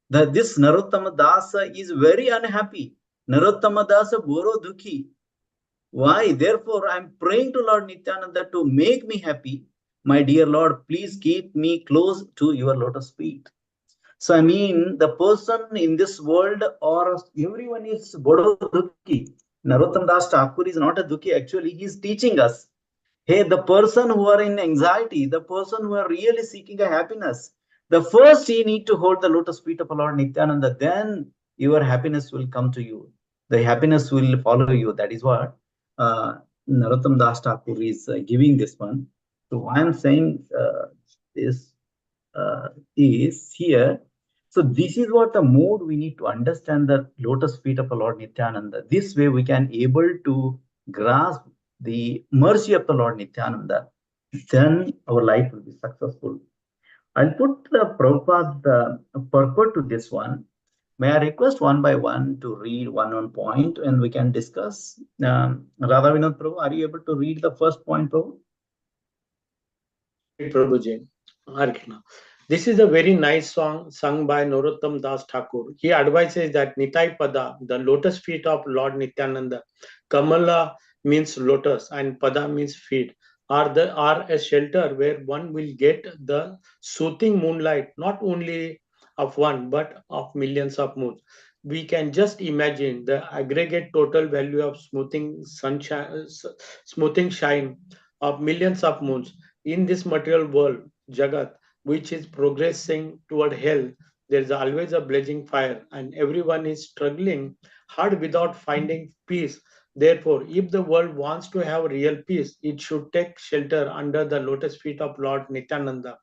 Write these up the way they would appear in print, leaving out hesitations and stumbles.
This Narottama Dasa is very unhappy. Narottama Dasa Boro Dukhi. Why? Therefore, I'm praying to Lord Nityananda to make me happy. My dear Lord, please keep me close to your lotus feet. So, I mean, the person in this world or everyone is Bodo Dukhi. Narottam Das Thakur is not a Dukhi. Actually, he is teaching us. Hey, the person who are in anxiety, the person who are really seeking a happiness, the first you need to hold the lotus feet of Lord Nityananda, then your happiness will come to you. The happiness will follow you. That is what Narottam Das Thakur is giving this one. So why I'm saying this is here. So this is what the mode we need to understand the lotus feet of the Lord Nityananda. This way we can able to grasp the mercy of the Lord Nityananda. Then our life will be successful. I'll put the Prabhupada purport to this one. May I request one by one to read one point and we can discuss. Radha Vinod Prabhu, are you able to read the first point, Prabhu? Prabhuji. This is a very nice song sung by Narottam Das Thakur. He advises that Nitai Pada, the lotus feet of Lord Nityananda, Kamala means lotus and Pada means feet, are a shelter where one will get the soothing moonlight, not only of one but of millions of moons. We can just imagine the aggregate total value of smoothing shine of millions of moons in this material world, Jagat, which is progressing toward hell. There is always a blazing fire, and everyone is struggling hard without finding peace. Therefore, if the world wants to have real peace, it should take shelter under the lotus feet of Lord Nityananda,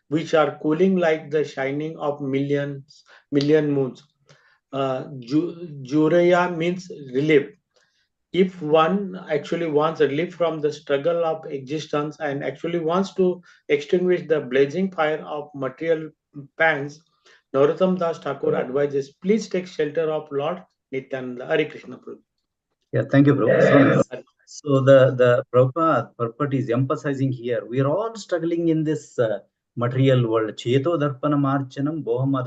which are cooling like the shining of million moons. Juraya means relief. If one actually wants relief from the struggle of existence and actually wants to extinguish the blazing fire of material pans, Narottam Das Thakur advises, please take shelter of Lord Nityananda. Hare Krishna Prabhu. Yeah, thank you, Prabhu. So nice. So the Prabhupada purport is emphasizing here, we are all struggling in this material world. Cheto darpana marchanam bhava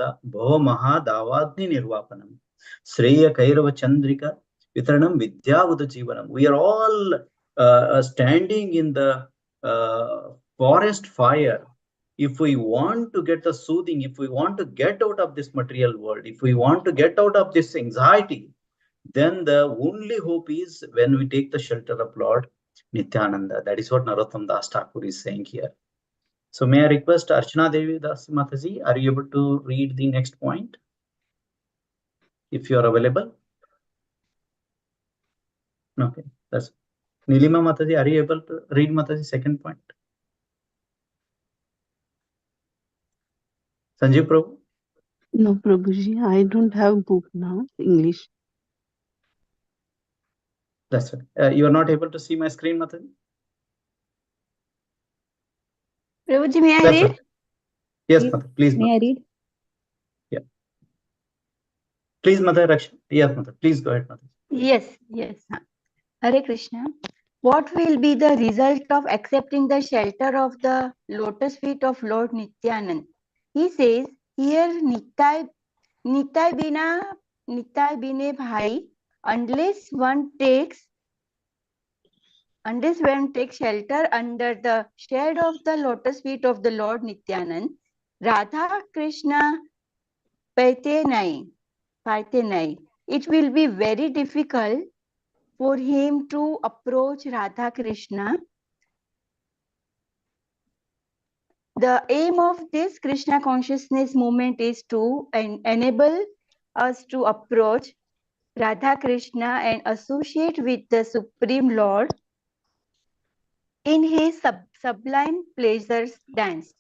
davadni nirvapanam. Sreya kairava chandrika vitranam vidyavada jivanam. We are all standing in the forest fire. If we want to get the soothing, if we want to get out of this material world, if we want to get out of this anxiety, then the only hope is when we take the shelter of Lord Nityananda. That is what Narottam Das Thakur is saying here. So may I request Archana Devi Das Mataji, are you able to read the next point? If you are available. Okay, that's Nilima Mataji, are you able to read Mataji second point? Sanjeev Prabhu? No, Prabhuji, I don't have book now, English. That's it. You are not able to see my screen, Mataji? Prabhuji, may I That's read? it. Yes, Mataji, please. May I read? Yeah. Please, Mataji Raksha. Yes, Mataji. Please go ahead, Mataji. Yes. Hare Krishna. What will be the result of accepting the shelter of the lotus feet of Lord Nityanand? He says, here Nitai Bine Bhai, unless one takes shelter under the shade of the lotus feet of the Lord Nityanand, Radha Krishna Paite Nai. It will be very difficult for him to approach Radha Krishna. The aim of this Krishna consciousness movement is to enable us to approach Radha Krishna and associate with the Supreme Lord in his sublime pleasures dance.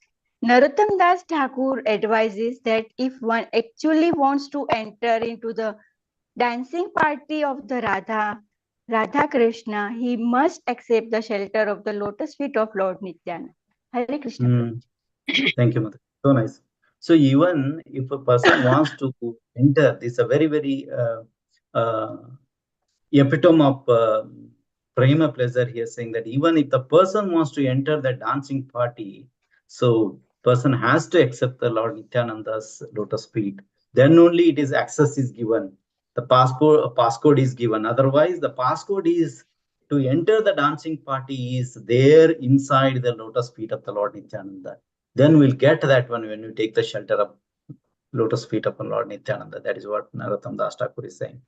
Narottam Das Thakur advises that if one actually wants to enter into the dancing party of the Radha Krishna, he must accept the shelter of the lotus feet of Lord Nityananda. Hare Krishna. Thank you, Mother. So nice. So even if a person wants to enter, this is a very, very epitome of prema pleasure here, saying that even if the person wants to enter the dancing party, so person has to accept the Lord Nityananda's lotus feet. Then only it is access is given. The passcode is given. Otherwise, the passcode is to enter the dancing party is there inside the lotus feet of the Lord Nityananda. Then we'll get that one when you take the shelter of lotus feet of the Lord Nityananda. That is what Narottam Das Thakur is saying.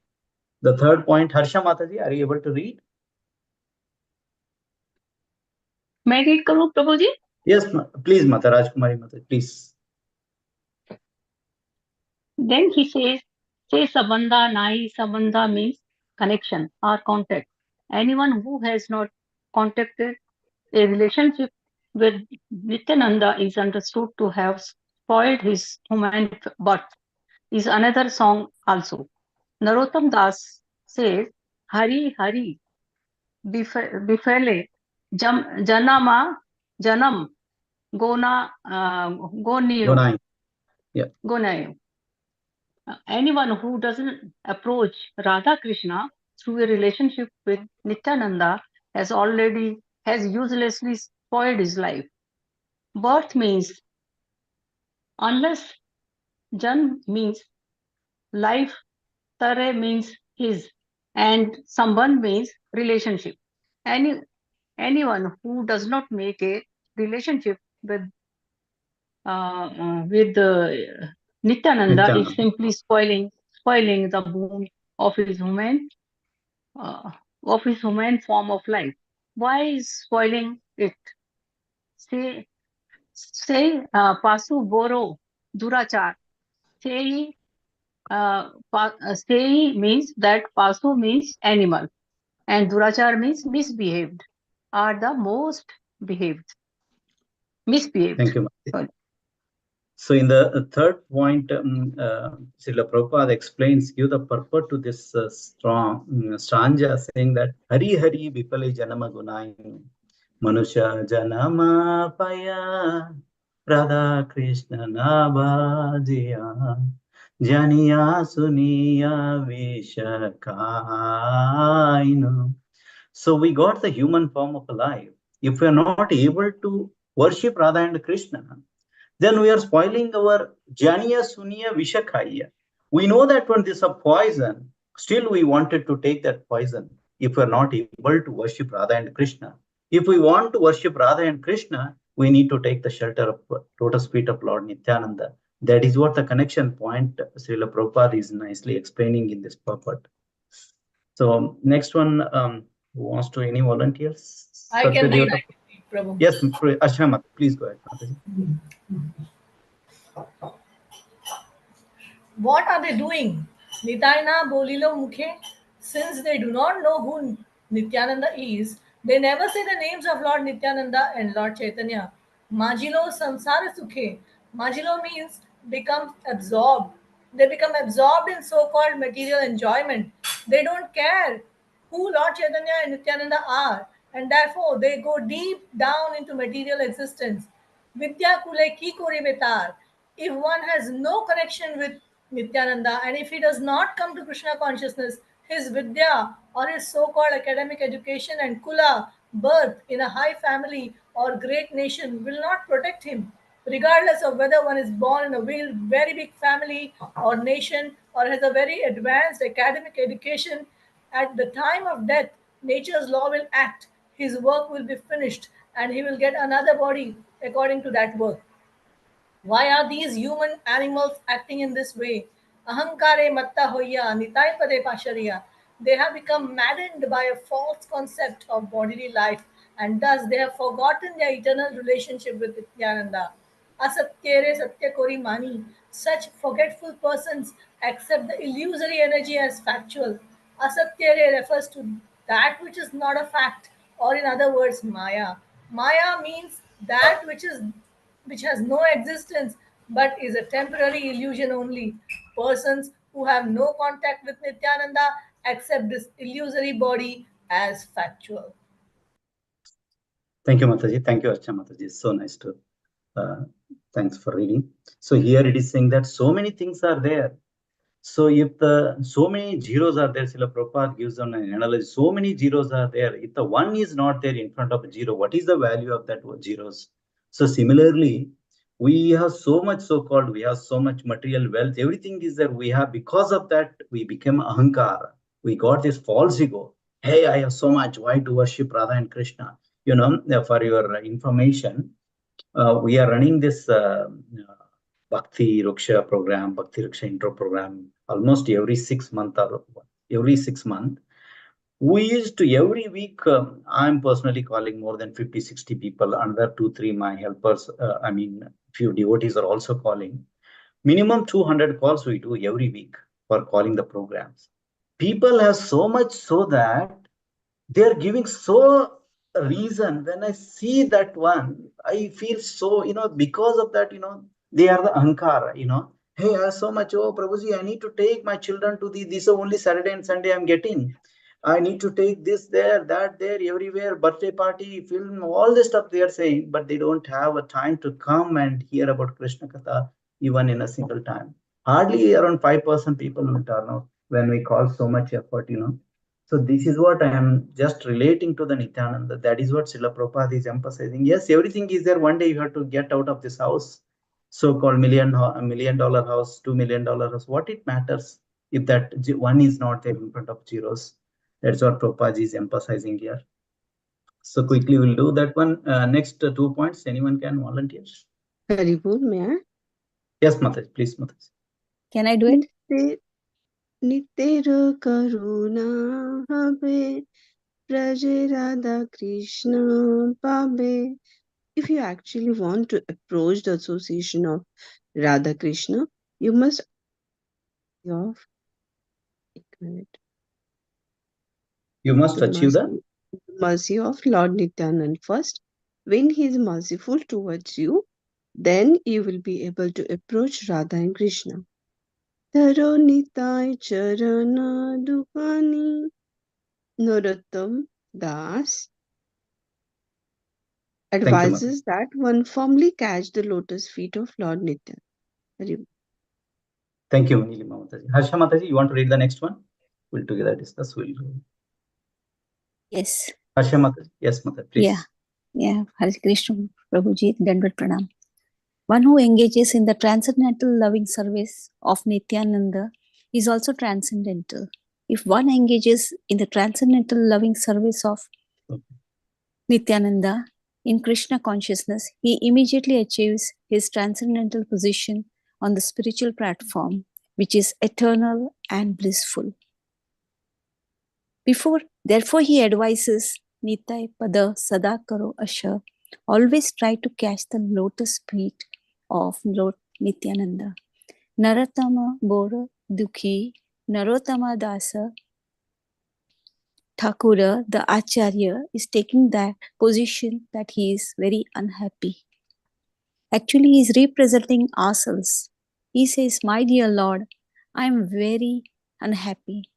The third point, Harsha Mataji, are you able to read? मैं read करूं प्रभु जी? Yes, please, Mata Rajkumari Mata, please. Then he says, say Sabandha, Nai Sabandha means connection or contact. Anyone who has not contacted a relationship with Nityananda is understood to have spoiled his human birth. Is another song also. Narottam Das says, Hari Hari Bifale Janama Janam Gona Goniyo Gonai. Yeah. Gonayo. Anyone who doesn't approach Radha Krishna through a relationship with Nityananda has uselessly spoiled his life. Birth means unless Jan means life, Tare means his, and Sambandh means relationship. Anyone who does not make a relationship with Nityananda is simply spoiling the boon of his human form of life. Why is spoiling it? Say Pasu Boro Durachar. Say means that Pasu means animal and Durachar means misbehaved, are the most misbehaved. Thank you, Mati. So in the third point, Srila Prabhupada explains, give the purport to this stanza, saying that Hari Hari Bipale Janama Gunai Manusha Janama Paya Radha Krishna Nabhajiya Janiya Suniya Vishakainu. So we got the human form of life. If we are not able to worship Radha and Krishna, then we are spoiling our Janiya Suniya Vishakaya. We know that when this is a poison, still we wanted to take that poison if we are not able to worship Radha and Krishna. If we want to worship Radha and Krishna, we need to take the shelter of lotus feet of Lord Nityananda. That is what the connection point Srila Prabhupada is nicely explaining in this purport. So next one, who wants to, any volunteers? I can read, Prabhu. Yes, Ashram, please go ahead. What are they doing? Nitaina Bolilo Mukhe? Since they do not know who Nityananda is, they never say the names of Lord Nityananda and Lord Chaitanya. Majilo Samsara Sukhe. Majilo means become absorbed. They become absorbed in so-called material enjoyment. They don't care who Lord Chaitanya and Nityananda are, and therefore they go deep down into material existence. Vidya Kule Ki Kori Betar. If one has no connection with Nityananda and if he does not come to Krishna consciousness, his Vidya or his so-called academic education and Kula, birth in a high family or great nation, will not protect him, regardless of whether one is born in a very big family or nation or has a very advanced academic education. At the time of death, nature's law will act, his work will be finished, and he will get another body according to that work. Why are these human animals acting in this way? Ahankare matta hoya, nitai pade pashariya. They have become maddened by a false concept of bodily life, and thus they have forgotten their eternal relationship with Nityananda. Asatyere satyakori mani. Such forgetful persons accept the illusory energy as factual. Asatyere refers to that which is not a fact, or in other words, Maya. Maya means that which has no existence but is a temporary illusion only. Persons who have no contact with Nityananda accept this illusory body as factual. Thank you, Mataji. Thank you, Archa Mataji. So nice to, thanks for reading. So here it is saying that so many things are there. So if so many zeros are there, Srila Prabhupada gives on an analogy, so many zeros are there. If the one is not there in front of a zero, what is the value of that zeros? So similarly, We have so much so-called, we have so much material wealth, everything is there we have. Because of that, we became ahankara. We got this false ego. Hey, I have so much, why to worship Radha and Krishna? For your information, we are running this Bhakti Ruksha program, Bhakti Ruksha intro program, almost every 6 months or every 6 months. We used to every week, I'm personally calling more than 50, 60 people, another 2, 3, my helpers, few devotees are also calling. Minimum 200 calls we do every week for calling the programs. People have so much so that they're giving so reason. When I see that one, I feel so, because of that, they are the ahankara, hey, I have so much, oh Prabhuji, I need to take my children to this only Saturday and Sunday I'm getting. I need to take this there, that there, everywhere, birthday party, film, all the stuff they are saying, but they don't have a time to come and hear about Krishna Katha even in a single time. Hardly around 5% people will turn out when we call so much effort, So this is what I am just relating to the Nityananda. That is what Srila Prabhupada is emphasizing. Yes, everything is there. One day you have to get out of this house, so-called $1 million house, $2 million house. What it matters if that one is not there in front of zeros? That's what Prabhupada is emphasizing here. So quickly we'll do that one. Next 2 points. Anyone can volunteer? Haribol, may I? Yes, Mataji, please, Mataji. Can I do it? Nitera karuna habe Praje Radha Krishna Pabe. If you actually want to approach the association of Radha Krishna, you must of You must achieve the mercy of Lord Nityanand first. When he is merciful towards you, then you will be able to approach Radha and Krishna. Taro Nitai Charana Duhani Narottam Das advises that one firmly catch the lotus feet of Lord Nityanand. Thank you, Nilima Mataji. Harsha Mataji, you want to read the next one? We'll together discuss. Yes. Harsha Mataji. Yes, Mataji, please. Yeah. Hare Krishna, Prabhuji, Dandavat Pranam. One who engages in the transcendental loving service of Nityananda is also transcendental. If one engages in the transcendental loving service of Nityananda in Krishna consciousness, he immediately achieves his transcendental position on the spiritual platform, which is eternal and blissful. Therefore, he advises Nitai Pada Sadakaro Asha, always try to catch the lotus feet of Lord Nityananda. Naratama Bora Dukhi, Narottama Dasa Thakura, the Acharya, is taking that position that he is very unhappy. Actually, he is representing ourselves. He says, my dear Lord, I am very unhappy.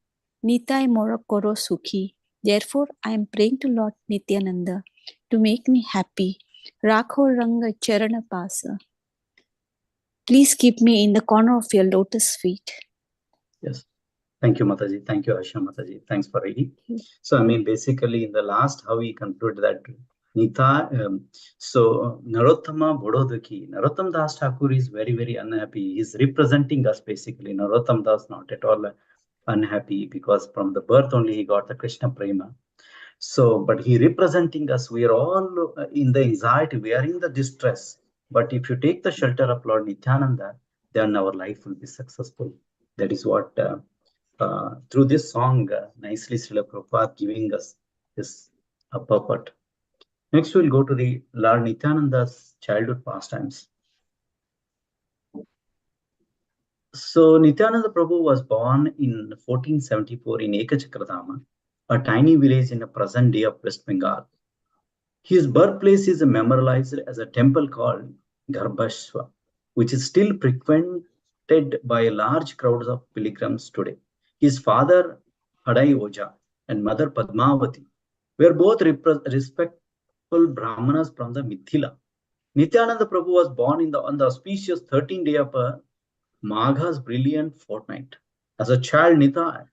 Nitai Mora Koro Sukhi. Therefore, I am praying to Lord Nityananda to make me happy. Rakho Ranga Charana Pasa. Please keep me in the corner of your lotus feet. Yes. Thank you, Mataji. Thank you, Asha Mataji. Thanks for reading. So, basically, in the last, how we conclude that Nita, Narottama Bododaki, Narottam Das Thakur is very, very unhappy. He's representing us basically. Narottam Das not at all unhappy because from the birth only he got the Krishna Prema. So, but he representing us, we are all in the anxiety, we are in the distress. But if you take the shelter of Lord Nityananda, then our life will be successful. That is what, through this song, nicely Srila Prabhupada giving us this purport. Next, we'll go to the Lord Nityananda's childhood pastimes. So, Nityananda Prabhu was born in 1474 in Ekachakradama, a tiny village in the present day of West Bengal. His birthplace is memorialized as a temple called Garbhashva, which is still frequented by large crowds of pilgrims today. His father, Hadai Oja, and mother Padmavati were both respectful Brahmanas from the Mithila. Nityananda Prabhu was born on the auspicious 13th day of Magha's brilliant fortnight. As a child, Nitai,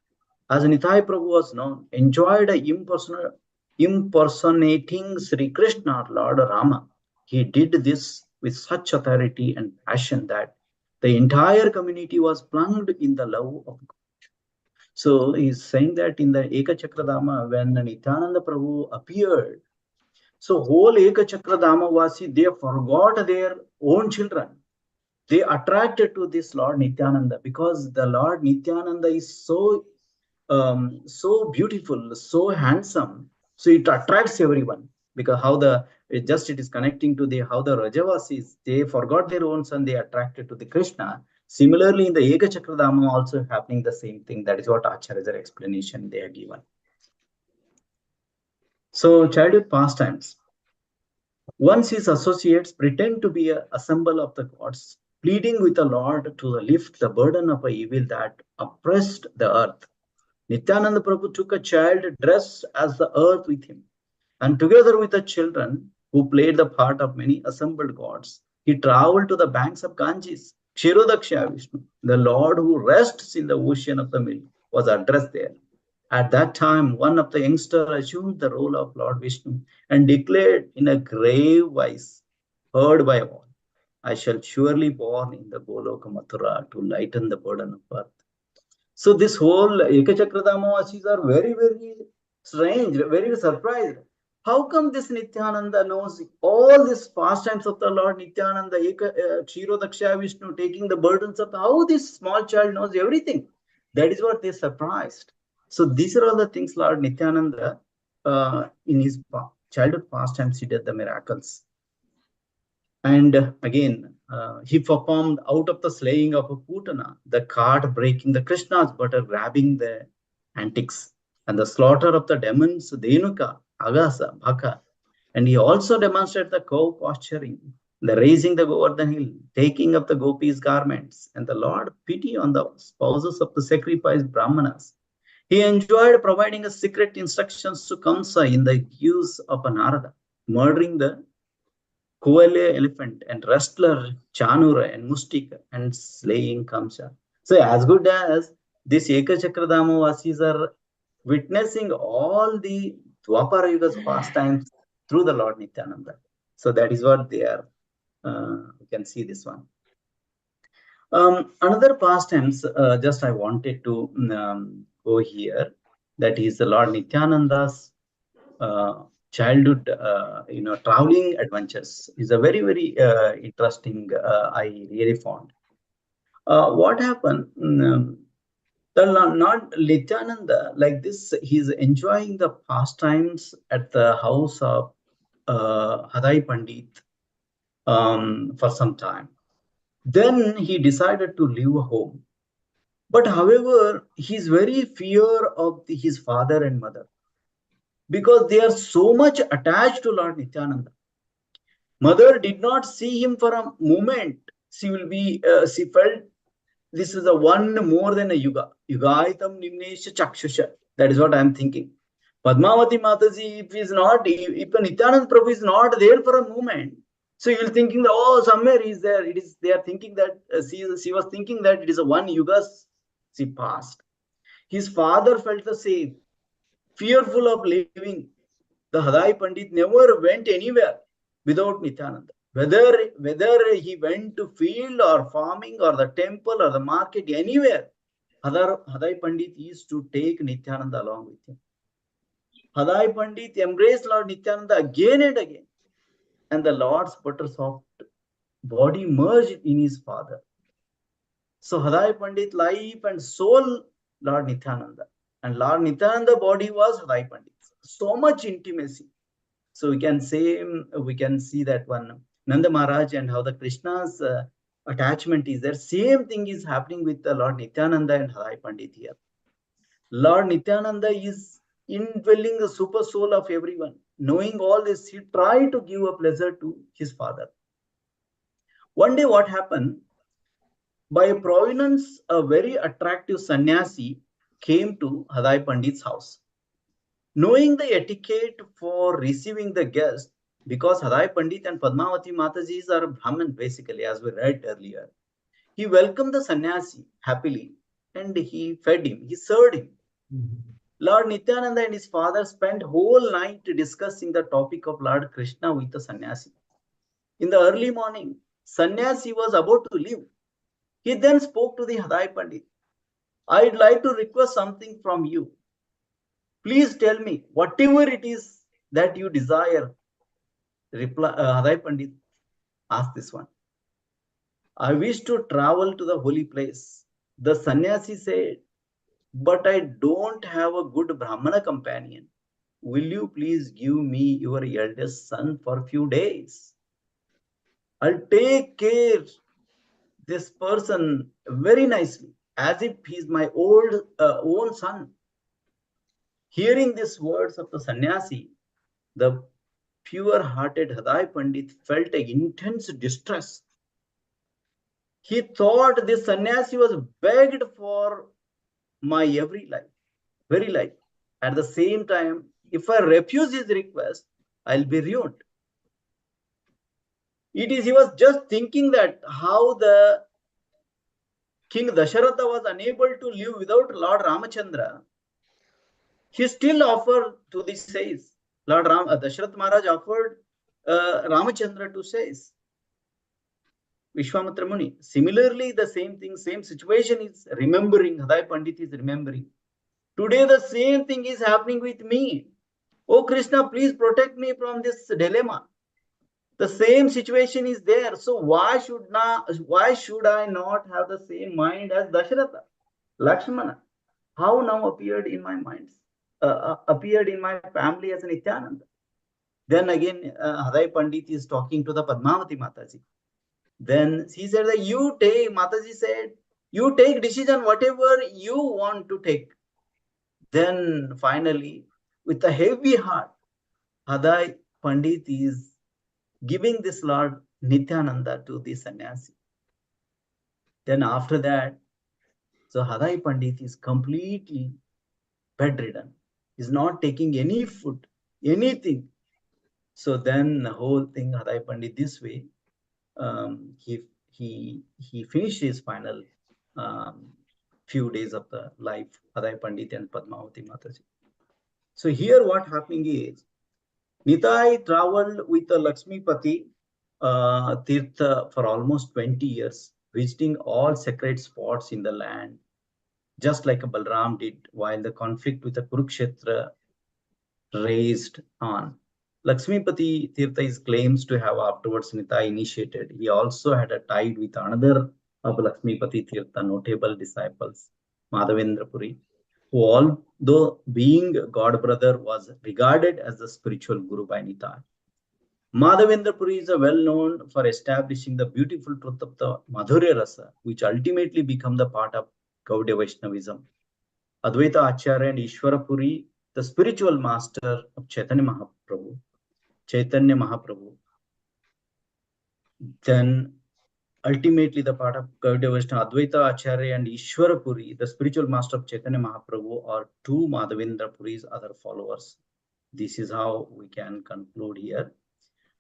as Nitai Prabhu was known, enjoyed impersonating Sri Krishna, Lord Rama. He did this with such authority and passion that the entire community was plunged in the love of God. So he's saying that in the Ekachakradama, when Nityananda Prabhu appeared, so whole Ekachakradama Vasi, they forgot their own children. They attracted to this Lord Nityananda because the Lord Nityananda is so beautiful, so handsome. So it attracts everyone because it is connecting to the how the Rajavasis, they forgot their own son, they attracted to the Krishna. Similarly, in the Ekachakradama also happening the same thing. That is what Acharya's explanation they are given. So childhood pastimes. Once his associates pretend to be a symbol of the gods, pleading with the Lord to lift the burden of a evil that oppressed the earth. Nityananda Prabhu took a child dressed as the earth with him, and together with the children who played the part of many assembled gods, he traveled to the banks of Ganges. Kshirodaksha Vishnu, the Lord who rests in the ocean of the milk, was addressed there. At that time, one of the youngsters assumed the role of Lord Vishnu and declared in a grave voice, heard by all, I shall surely born in the Goloka Mathura to lighten the burden of earth. So this whole Ekachakradamavasis are very, very strange, very surprised. How come this Nityananda knows all these pastimes of the Lord Nityananda, Kshirodaksha Vishnu, taking the burdens of how this small child knows everything? That is what they're surprised. So these are all the things Lord Nityananda, in his childhood pastimes, he did the miracles. And again, he performed out of the slaying of a Putana, the cart breaking the Krishna's butter, grabbing the antics, and the slaughter of the demons, Denuka, Agasa, Bhaka. And he also demonstrated the cow posturing, the raising the Govardhan hill, taking up the gopis' garments, and the Lord pity on the spouses of the sacrificed Brahmanas. He enjoyed providing a secret instructions to Kamsa in the use of a Narada, murdering the koala elephant and wrestler Chanura and Mustika and slaying Kamsa. So as good as this Ekachakradama Vasis are witnessing all the Dwapara Yuga's pastimes through the Lord Nityananda. So that is what they are. You can see this one. Another pastimes, just I wanted to go here. That is the Lord Nityananda's childhood, traveling adventures is a very, very interesting. I really found. What happened? The not Nityananda like this. He's enjoying the pastimes at the house of Hadai Pandit for some time. Then he decided to leave home. But however, he's very fear of his father and mother because they are so much attached to Lord Nityananda. Mother did not see him for a moment. She felt this is a one more than a yuga. Yugaitam nimnesha chakshusha. That is what I am thinking. Padmavati Mataji, if Nityananda Prabhu is not there for a moment, so you will thinking that, oh, somewhere he is there. They are thinking that, she was thinking that it is a one yuga she passed. His father felt the same, fearful of leaving. The Hadai Pandit never went anywhere without Nityananda. Whether he went to field or farming or the temple or the market, anywhere, Hadai Pandit used to take Nityananda along with him. Hadai Pandit embraced Lord Nityananda again and again, and the Lord's butter soft body merged in his father. So Hadai Pandit life and soul, Lord Nityananda, and Lord Nityananda body was Hadai Pandit. So much intimacy. So we can see that one Nanda Maharaj and how the Krishna's attachment is there. Same thing is happening with the Lord Nityananda and Hadai Pandit here. Lord Nityananda is indwelling the super soul of everyone. Knowing all this, he tried to give a pleasure to his father. One day what happened? By provenance, a very attractive sannyasi came to Hadai Pandit's house. Knowing the etiquette for receiving the guest, because Hadai Pandit and Padmavati Matajis are Brahmin basically, as we read earlier, he welcomed the sannyasi happily and he fed him, he served him. Lord Nityananda and his father spent whole night discussing the topic of Lord Krishna with the sannyasi. In the early morning, sannyasi was about to leave. He then spoke to the Hadai Pandit. I'd like to request something from you. Please tell me whatever it is that you desire. Hadai Pandit asked this one. I wish to travel to the holy place. The sannyasi said, but I don't have a good Brahmana companion. Will you please give me your eldest son for a few days? I'll take care this person very nicely, as if he's my own son. Hearing these words of the sannyasi, the pure-hearted Hadai Pandit felt an intense distress. He thought this sannyasi was begged for my very life. At the same time, if I refuse his request, I'll be ruined. He was just thinking that how the King Dasharatha was unable to live without Lord Ramachandra. He still offered to the says. Dasharath Maharaj offered Ramachandra to says. Vishwamitra Muni. Similarly, the same thing, same situation is remembering. Hadai Pandit is remembering. Today, the same thing is happening with me. Oh Krishna, please protect me from this dilemma. The same situation is there. So why should I not have the same mind as Dasharatha? Lakshmana, how now appeared in my mind, appeared in my family as a Nityananda. Then again, Hadai Pandit is talking to the Padmavati Mataji. Then he said that Mataji said, you take decision whatever you want to take. Then finally, with a heavy heart, Hadai Pandit is giving this Lord Nityananda to the sannyasi. Then after that, so Hadai Pandit is completely bedridden. He's not taking any food, anything. So then the whole thing, Hadai Pandit this way, he finished his final few days of the life, Hadai Pandit and Padmavati Mataji. So here what happening is, Nitai traveled with the Lakshmipati Tirtha for almost 20 years, visiting all sacred spots in the land, just like Balram did while the conflict with the Kurukshetra raised on. Lakshmipati Tirtha is claims to have afterwards Nitai initiated. He also had a tie with another of Lakshmipati Tirtha notable disciples, Madhavendra Puri, who although being god brother was regarded as the spiritual guru by Nitai. Madhavendra Puri is well known for establishing the beautiful truth of the Madhurya Rasa, which ultimately become the part of Gaudiya Vaishnavism. Advaita Acharya and Ishwara Puri, the spiritual master of Chaitanya Mahaprabhu, then ultimately the part of Gaudiya Vaishnava, Advaita Acharya and Ishwara Puri, the spiritual master of Chaitanya Mahaprabhu, are two Madhavendra Puri's other followers. This is how we can conclude here.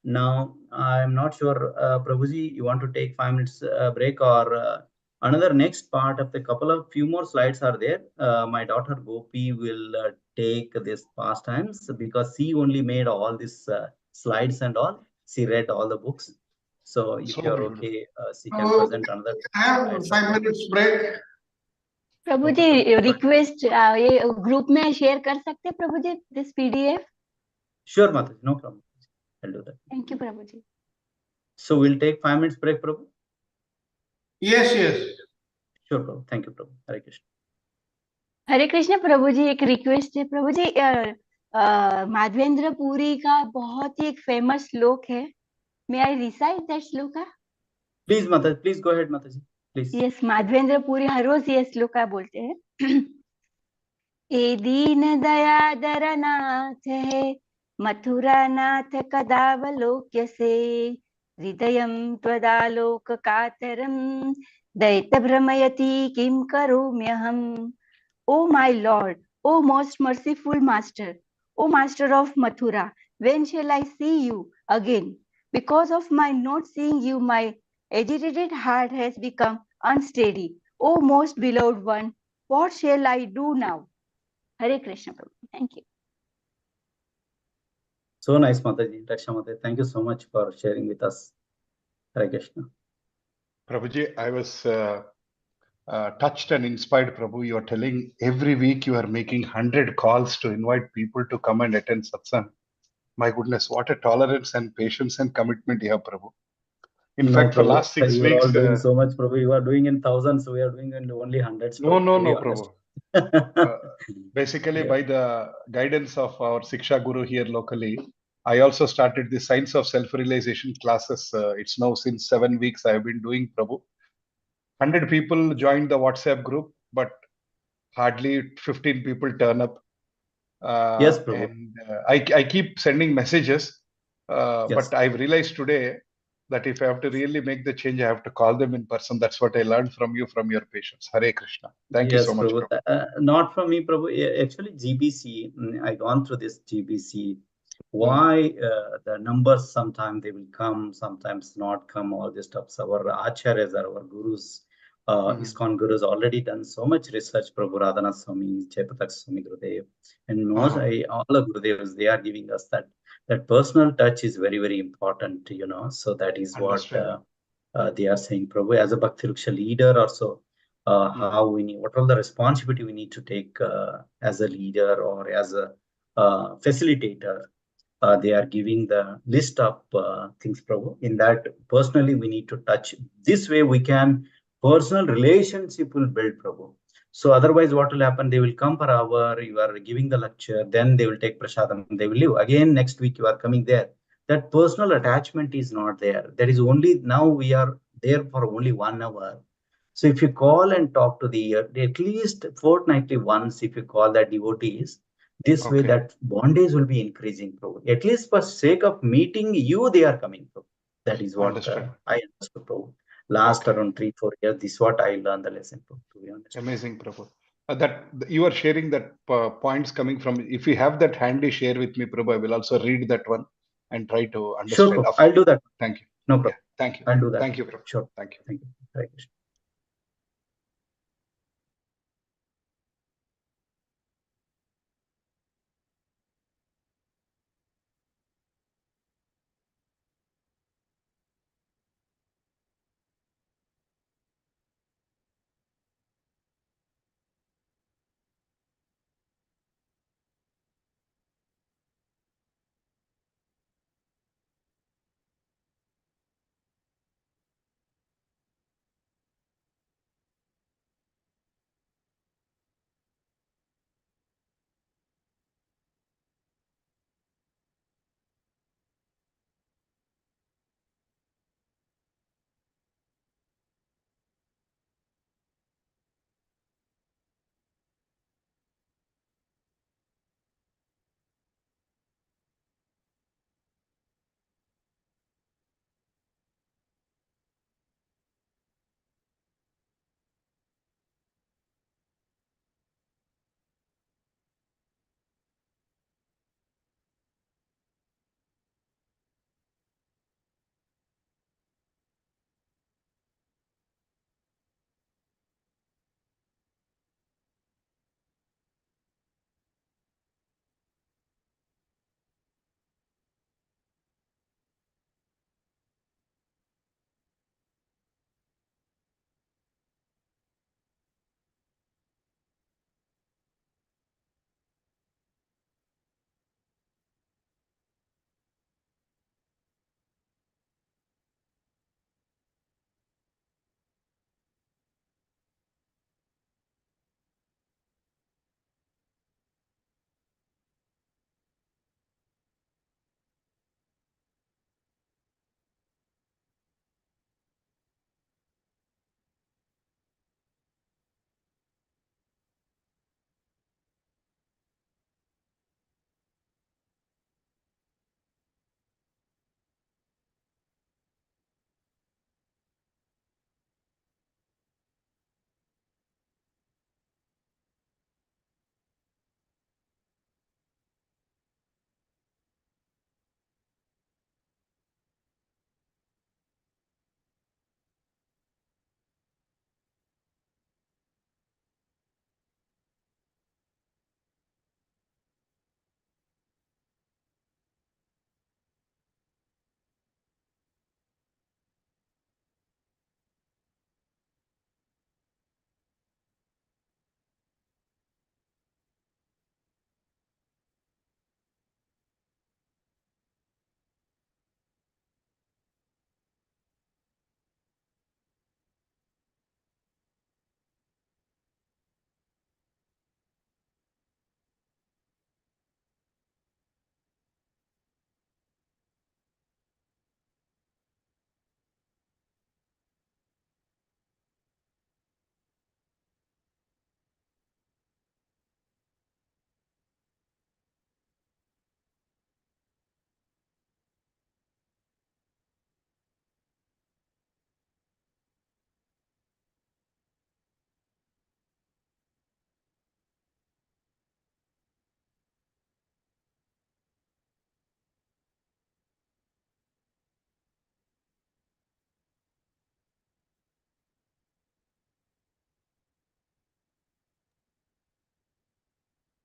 Now, I'm not sure, Prabhuji, you want to take 5 minutes break or another next part of the few more slides are there. My daughter Gopi will take this pastimes because she only made all these slides and all. She read all the books. So if you're okay, she can present another. I have 5 minutes break. Prabhu ji request ये group में share कर सकते हैं Prabhu ji this PDF. Sure, Mataji, no problem. I'll do that. Thank you, Prabhuji. So we'll take 5 minutes break, Prabhu? Yes. Sure, Prabhu. Thank you, Prabhu. Hare Krishna. हरे कृष्ण प्रभु जी. एक request है प्रभु जी, माधवेंद्र पुरी का बहुत ही एक फेमस श्लोक है. May I recite that shloka? Please, Mataji. Please go ahead, Mataji. Please. Yes, Madhavendra Puri हर रोज ये श्लोका बोलते हैं. ए दीन दयादर नाथ है, मथुरा नाथ कदावलोक्यसे, हृदयं त्वदालोक कातरं, दैत भ्रमयति किं करोम्यहम्. O my Lord, O most merciful Master, O Master of Mathura, when shall I see you again? Because of my not seeing you, my agitated heart has become unsteady. O most beloved one, what shall I do now? Hare Krishna Prabhu. Thank you. So nice, Mataji. Raksha Mataji. Thank you so much for sharing with us. Hare Krishna. Prabhuji, I was touched and inspired, Prabhu. You are telling every week you are making 100 calls to invite people to come and attend satsang. My goodness, what a tolerance and patience and commitment you have, Prabhu. In No, fact, for Prabhu, last 6 you are all weeks, doing so much, Prabhu. You are doing in thousands. We are doing in only hundreds, no, Prabhu, no, to be no, honest. Prabhu. Basically, Yeah. by the guidance of our Siksha Guru here locally, I also started the Science of Self-Realization classes. It's now since 7 weeks I have been doing, Prabhu. 100 people joined the WhatsApp group, but hardly 15 people turn up. Yes, Prabhu. And I keep sending messages, Yes. but I've realized today that if I have to really make the change, I have to call them in person. That's what I learned from you, from your patience. Hare Krishna. Thank you Yes, so much, Prabhu. Prabhu. Not from me, Prabhu. Actually, GBC, I gone through this GBC. Why the numbers sometimes they will come, sometimes not come, all this stuff. So our acharyas, our gurus, ISKCON gurus already done so much research, Prabhu Radhanath Swami, Jayapataka Swami Gurudev, and most all the Gurudevas, they are giving us that personal touch is very, very important, So that is what they are saying, Prabhu, as a Bhakti Ruksha leader also. How we need, what all the responsibility we need to take as a leader or as a facilitator. They are giving the list of things, Prabhu. In that, personally, we need to touch. This way, we can personal relationship will build, Prabhu. So otherwise, what will happen? They will come for hour. You are giving the lecture, then they will take prasadam. They will leave again. Next week, you are coming there. That personal attachment is not there. There is only now we are there for only 1 hour. So if you call and talk to the at least fortnightly once, if you call that devotees, this way that bondage will be increasing, Prabhu. At least for sake of meeting you, they are coming, Prabhu. That is what I understood, Prabhu. Last around 3-4 years, this is what I learned the lesson, Prabhu, to be honest. Amazing, Prabhu. That you are sharing that points coming from. If you have that handy, share with me, Prabhu. I will also read that one and try to understand. Sure, Prabhu. I'll do that. Thank you. No problem. Yeah, thank you. I'll do that. Thank you, Prabhu. Sure. Thank you. Thank you. Hare Krishna.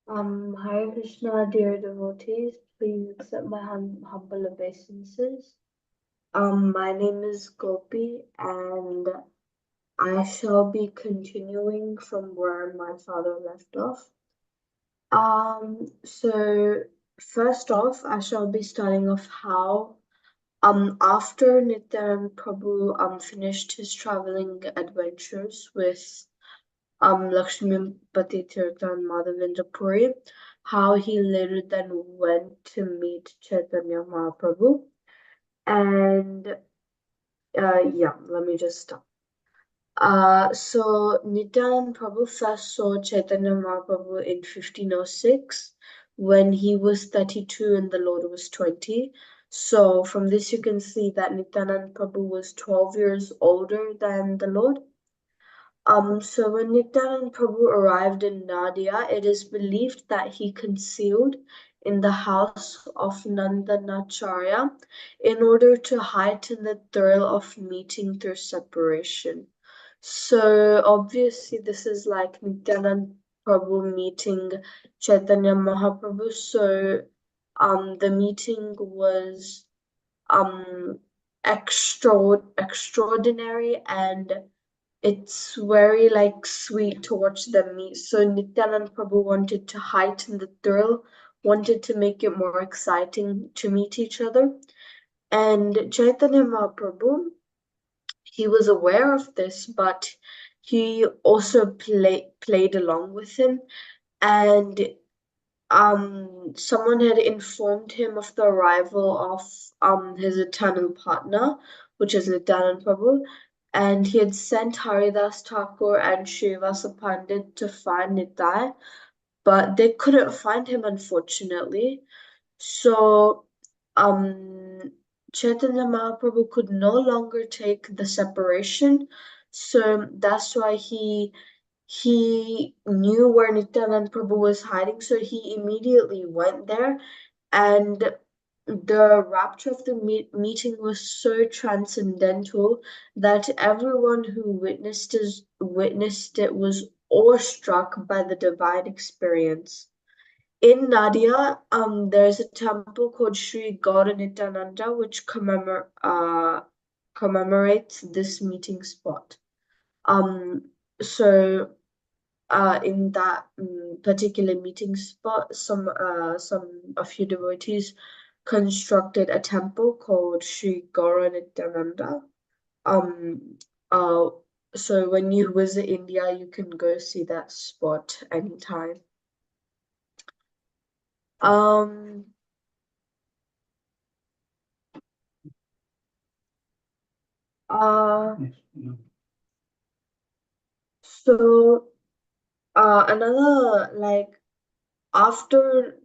Hare Krishna, dear devotees, please accept my humble obeisances. My name is Gopi, and I shall be continuing from where my father left off. So first off, I shall be starting off how after Nityan Prabhu finished his traveling adventures with Lakshmipati Tirtha and Madhavendra Puri, how he later then went to meet Chaitanya Mahaprabhu. And yeah, let me just stop. So Nityanand Prabhu first saw Chaitanya Mahaprabhu in 1506 when he was 32 and the Lord was 20. So from this you can see that Nityanand Prabhu was 12 years older than the Lord. So when Nityanand Prabhu arrived in Nadia, it is believed that he concealed in the house of Nandanacharya in order to heighten the thrill of meeting through separation. So obviously this is like Nityanand Prabhu meeting Chaitanya Mahaprabhu. So the meeting was extraordinary, and it's very like sweet to watch them meet. So Nityanand Prabhu wanted to heighten the thrill, wanted to make it more exciting to meet each other. And Chaitanya Mahaprabhu, he was aware of this, but he also played along with him. And someone had informed him of the arrival of his eternal partner, which is Nityanand Prabhu, and he had sent Haridas Thakur and Srivasa Pandit to find Nitai, but they couldn't find him, unfortunately. So Chaitanya Mahaprabhu could no longer take the separation, so that's why he knew where Nityanand Prabhu was hiding, so he immediately went there. And the rapture of the meeting was so transcendental that everyone who witnessed it was awestruck by the divine experience. In Nadia, there's a temple called Sri Gaura Nityananda, which commemorates this meeting spot. So in that particular meeting spot, some a few devotees constructed a temple called Sri Gaura Nityananda. Uh, so when you visit India, you can go see that spot anytime. So another, like, after,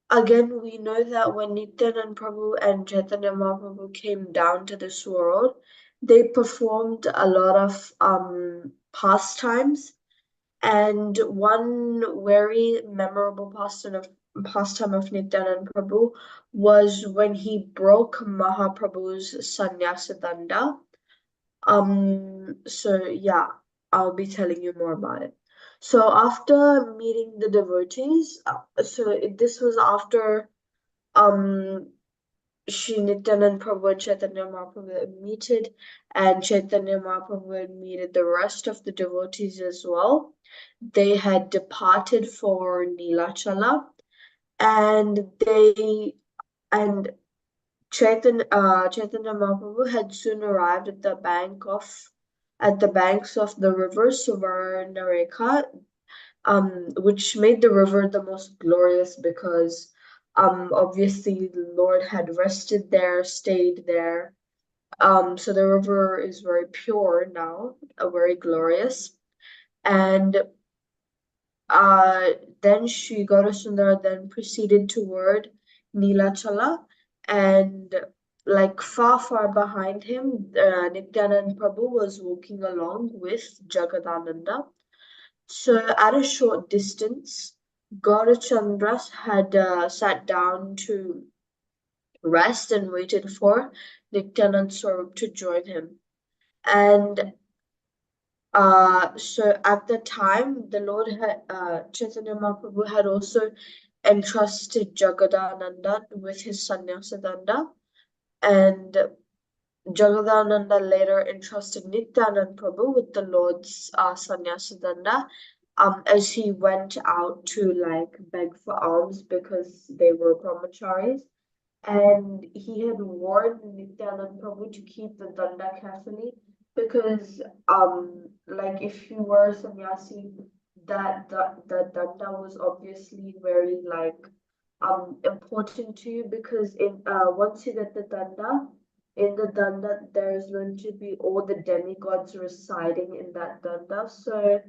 again, we know that when Nityanand Prabhu and Chaitanya Mahaprabhu came down to this world, they performed a lot of pastimes, and one very memorable pastime of Nityanand Prabhu was when he broke Mahaprabhu's sannyasa danda. So yeah, I'll be telling you more about it. So after meeting the devotees, this was after Shri Nityanand Prabhu and Chaitanya Mahaprabhu had meted, and Chaitanya Mahaprabhu had meted the rest of the devotees as well. They had departed for Nilachala, and Chaitanya Mahaprabhu had soon arrived at the banks of the river Suvarnarekha, which made the river the most glorious because obviously the Lord had rested there, stayed there. So the river is very pure now, very glorious. And then Sri Gaurasundara then proceeded toward Nilachala, and like far behind him, Nityanand Prabhu was walking along with Jagadananda. So at a short distance, Gaurachandras had sat down to rest and waited for Nityanand Swarup to join him. And So at the time, the Lord had Chaitanya Mahaprabhu had also entrusted Jagadananda with his sannyasa danda, and Jagadananda later entrusted Nityanand Prabhu with the Lord's sannyasa danda, as he went out to like beg for alms because they were brahmacharis. And he had warned Nityanand Prabhu to keep the danda carefully because like if you were a sannyasi, that the danda was obviously very like important to you, because in once you get the danda, in the danda there's going to be all the demigods residing in that danda. So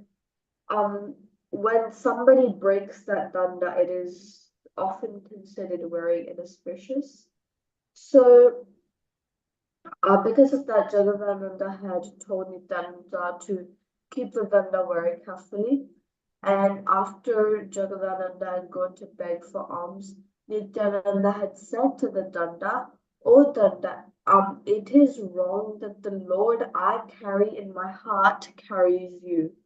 when somebody breaks that danda, it is often considered very inauspicious. So, because of that, Jagadananda had told Nityananda to keep the danda very carefully. And after Jagadananda had gone to beg for alms, Nityananda had said to the danda, "O danda, it is wrong that the Lord I carry in my heart carries you."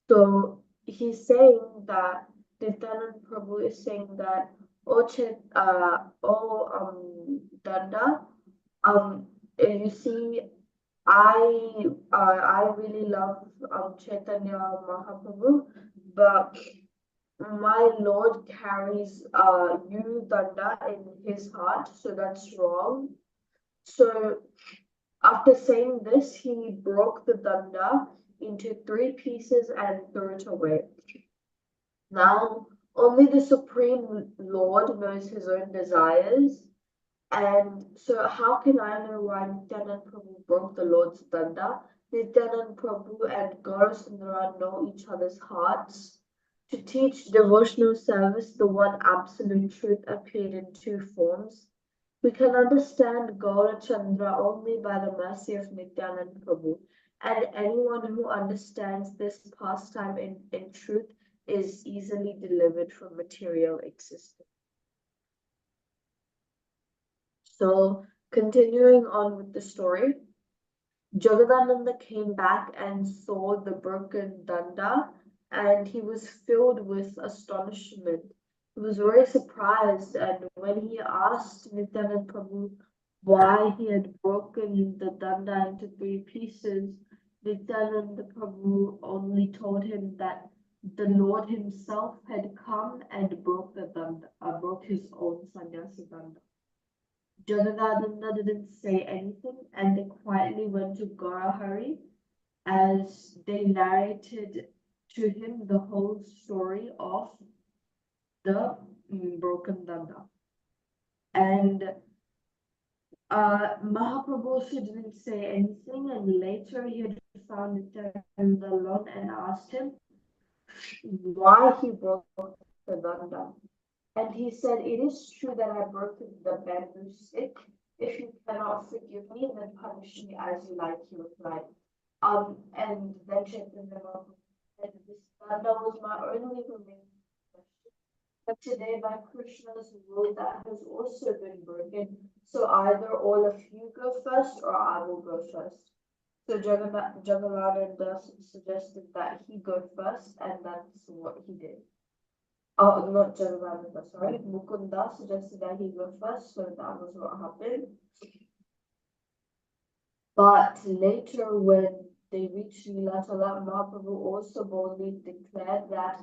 So he's saying that Nityanand Prabhu is saying that, Danda, you see, I really love Chaitanya Mahaprabhu, but my Lord carries you, Danda, in his heart, so that's wrong. So after saying this, he broke the danda into 3 pieces and threw it away. Now, only the Supreme Lord knows his own desires. And so, how can I know why Nityanand Prabhu broke the Lord's danda? Nityanand Prabhu and Gaurasundara know each other's hearts. To teach devotional service, the one absolute truth appeared in 2 forms. We can understand Gaurachandra only by the mercy of Nityanand Prabhu, and anyone who understands this pastime in truth is easily delivered from material existence. So, continuing on with the story, Jagadananda came back and saw the broken danda, and he was filled with astonishment. He was very surprised, and when he asked Nityanand Prabhu why he had broken the danda into 3 pieces, Nityananda Prabhu only told him that the Lord himself had come and broke the danda, broke his own sannyasa danda. Jagadananda didn't say anything, and they quietly went to Gaurahari as they narrated to him the whole story of the broken danda. And Mahaprabhu also didn't say anything, and later he had found Nityananda alone and asked him why he broke the danda. And he said, "It is true that I broke the bamboo stick. If you cannot forgive me, then punish me as you like," he replied. And then Chaitanya Mahaprabhu said, "This danda was my only remaining question. But today, by Krishna's will, that has also been broken. So either all of you go first, or I will go first." So Jagadananda suggested that he go first, and that's what he did. Oh, not Jagadananda, sorry. Mukunda suggested that he go first, so that was what happened. But later, when they reached Nilatala, Mahaprabhu also boldly declared that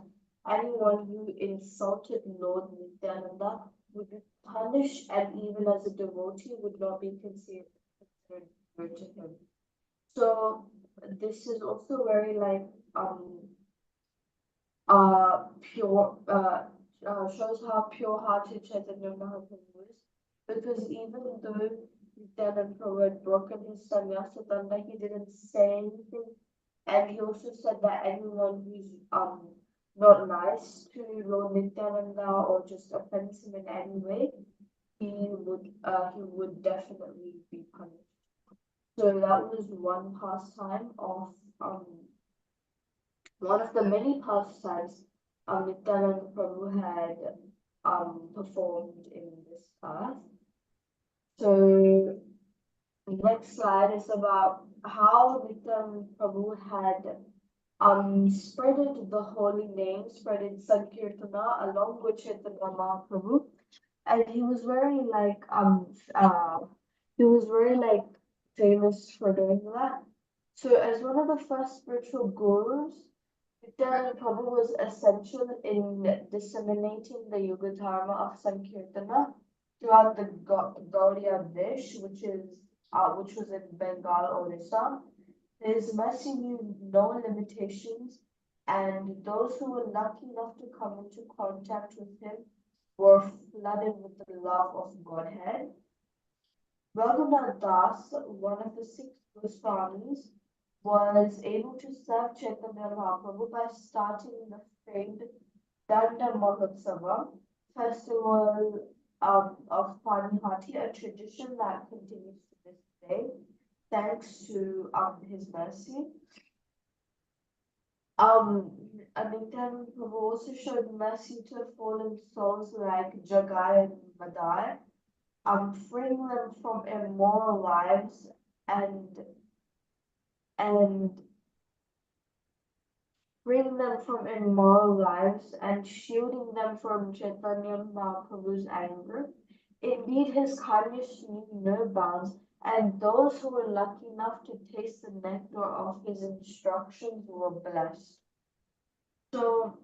anyone who insulted Lord Nityananda would be punished, and even as a devotee would not be considered good to him. So this is also very like pure shows how pure-hearted Chaitanya Mahaprabhu is, because even though Nityananda Prabhu had broken his sannyasa danda, he didn't say anything, and he also said that anyone who's not nice to Lord Nityananda or just offends him in any way, he would definitely be punished. So that was one pastime of one of the many pastimes Nityananda Prabhu had performed in this class. So next slide is about how Nityananda Prabhu had spreaded the holy name, spreaded Sankirtana along with Chaitanya Mahaprabhu, and he was very famous for doing that. So as one of the first spiritual gurus, Nityananda Prabhu was essential in disseminating the Yuga Dharma of Sankirtana throughout the Gaudiya Desh, which was in Bengal, Orissa. His mercy knew no limitations, and those who were lucky enough to come into contact with him were flooded with the love of Godhead. Raghunath Das, one of the 6 Goswamis, was able to serve Chaitanya Mahaprabhu by starting the famed Danda Mahotsava festival of Panihati, a tradition that continues to this day, thanks to his mercy. Nityananda Prabhu also showed mercy to fallen souls like Jagai and Madai, freeing them from immoral lives and shielding them from Chaitanya Mahaprabhu's anger. Indeed, his kindness knew no bounds, and those who were lucky enough to taste the nectar of his instructions were blessed. So,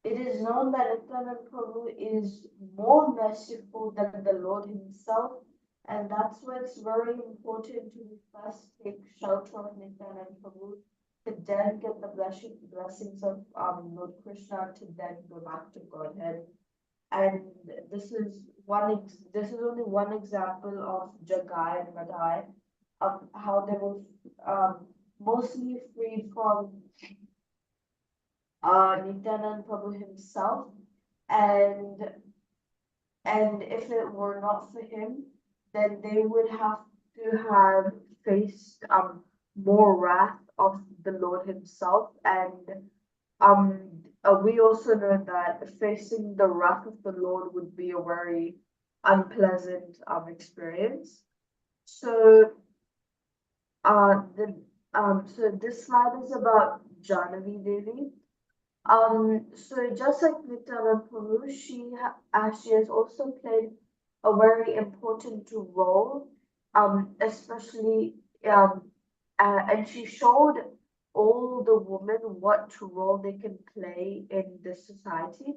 it is known that Nityananda Prabhu is more merciful than the Lord himself, and that's why it's very important to first take shelter of Nityananda Prabhu, to then get the blessings of Lord Krishna, to then go back to Godhead. And this is only one example of Jagai and Madai, of how they were mostly freed from Nityananda Prabhu himself, and if it were not for him, then they would have to have faced more wrath of the Lord himself. And we also know that facing the wrath of the Lord would be a very unpleasant experience. So so this slide is about Janavi Devi. So just like Nityananda Prabhu, she has also played a very important role, especially and she showed all the women what role they can play in this society.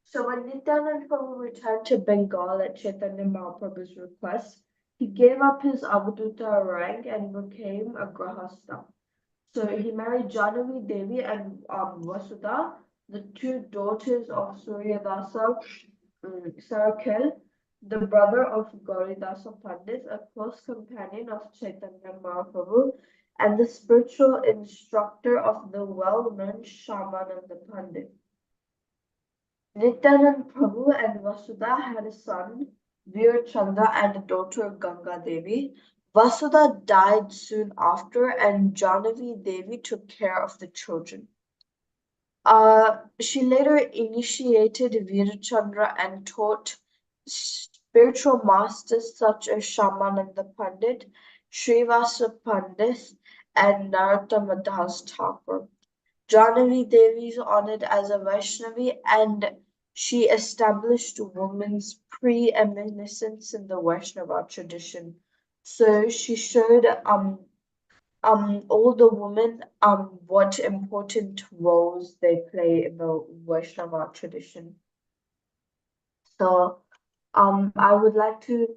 So when Nityananda Prabhu returned to Bengal at Chaitanya Mahaprabhu's request, he gave up his Avadhuta rank and became a Grahastha. So he married Janavi Devi and Vasudha, the 2 daughters of Suryadasa Sarakel, the brother of Gauridasa Pandit, a close companion of Chaitanya Mahaprabhu, and the spiritual instructor of the well-known Shyamananda Pandit. Nityananda Prabhu and Vasudha had a son, Veer Chandra, and a daughter, Ganga Devi. Vasudha died soon after, and Janavi Devi took care of the children. She later initiated Veerachandra and taught spiritual masters such as Shyamananda Pandit, Srivasa Pandit, and Narottama Das Thakur. Janavi Devi is honored as a Vaishnavi, and she established women's preeminence in the Vaishnava tradition. So she showed all the women what important roles they play in the Vaishnava tradition. So I would like to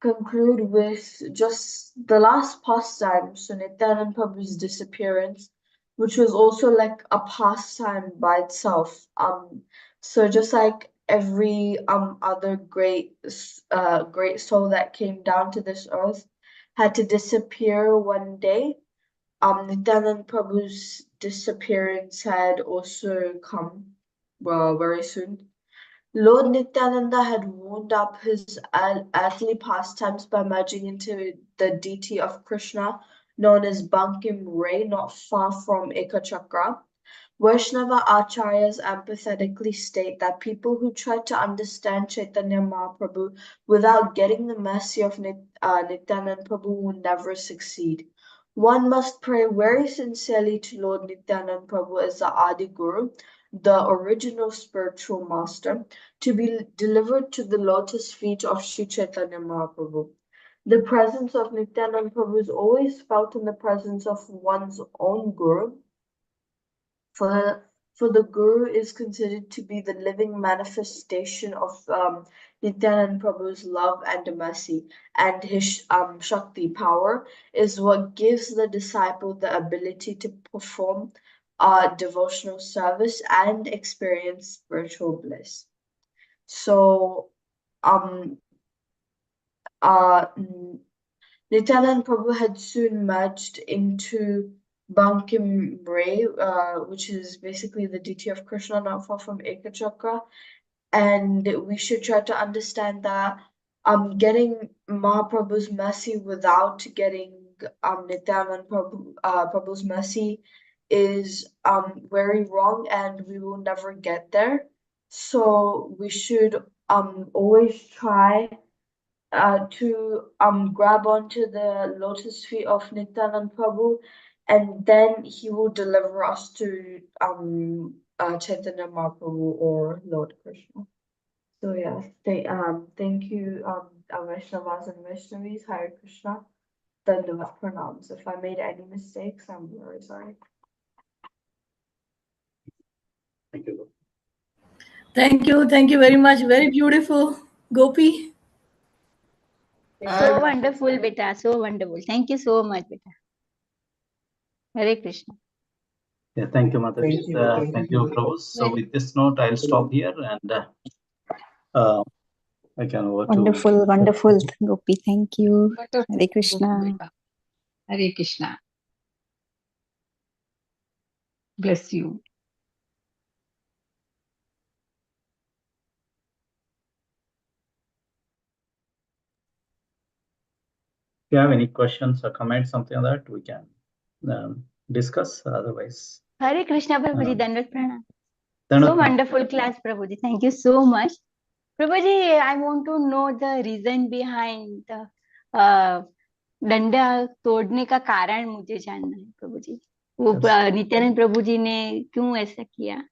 conclude with just the last pastime, so Nityananda Prabhu's disappearance, which was also like a pastime by itself. So just like every other great soul that came down to this earth had to disappear one day, Nityananda Prabhu's disappearance had also come very soon. Lord Nityananda had wound up his earthly pastimes by merging into the deity of Krishna, known as Bankim Ray, not far from Ekachakra. Vaishnava Acharyas empathetically state that people who try to understand Chaitanya Mahaprabhu without getting the mercy of Nityananda Prabhu will never succeed. One must pray very sincerely to Lord Nityanand Prabhu as the Adi Guru, the original spiritual master, to be delivered to the lotus feet of Sri Chaitanya Mahaprabhu. The presence of Nityanand Prabhu is always felt in the presence of one's own Guru, for the Guru is considered to be the living manifestation of Nityanand Prabhu's love and mercy, and his Shakti power is what gives the disciple the ability to perform devotional service and experience spiritual bliss. So, Nityanand Prabhu had soon merged into Bankim Ray, which is basically the deity of Krishna, not far from Ekachakra. And we should try to understand that getting Mahaprabhu's mercy without getting Nityanand Prabhu's mercy is very wrong, and we will never get there. So we should always try to grab onto the lotus feet of Nityanand Prabhu, and then he will deliver us to Chaitanya Mahaprabhu or Lord Krishna. So yeah, thank you, Vaishnavas and Vaishnavis, Hare Krishna, Dandavat Pranams. If I made any mistakes, I'm very sorry. Thank you. Thank you very much. Very beautiful, Gopi. So wonderful, beta. So wonderful. Thank you so much, beta. Hare Krishna. Yeah, thank you, Mataji. Thank you, Prabhu. So with this note, I'll stop here and I can over Wonderful, wonderful, Gopi. Thank you. Wonderful, Hare Krishna. Gopi. Hare Krishna. Bless you. If you have any questions or comments, something like that, we can discuss. Otherwise, Hare Krishna, Prabhuji. Dandavat Pranam. Dandavat So Pranam. wonderful class, Prabhuji. Thank you so much. Prabhuji, I want to know the reason behind the डंडा तोड़ने का कारण मुझे जानना है प्रभु जी वो नित्यानंद प्रभु जी ने क्यों ऐसा किया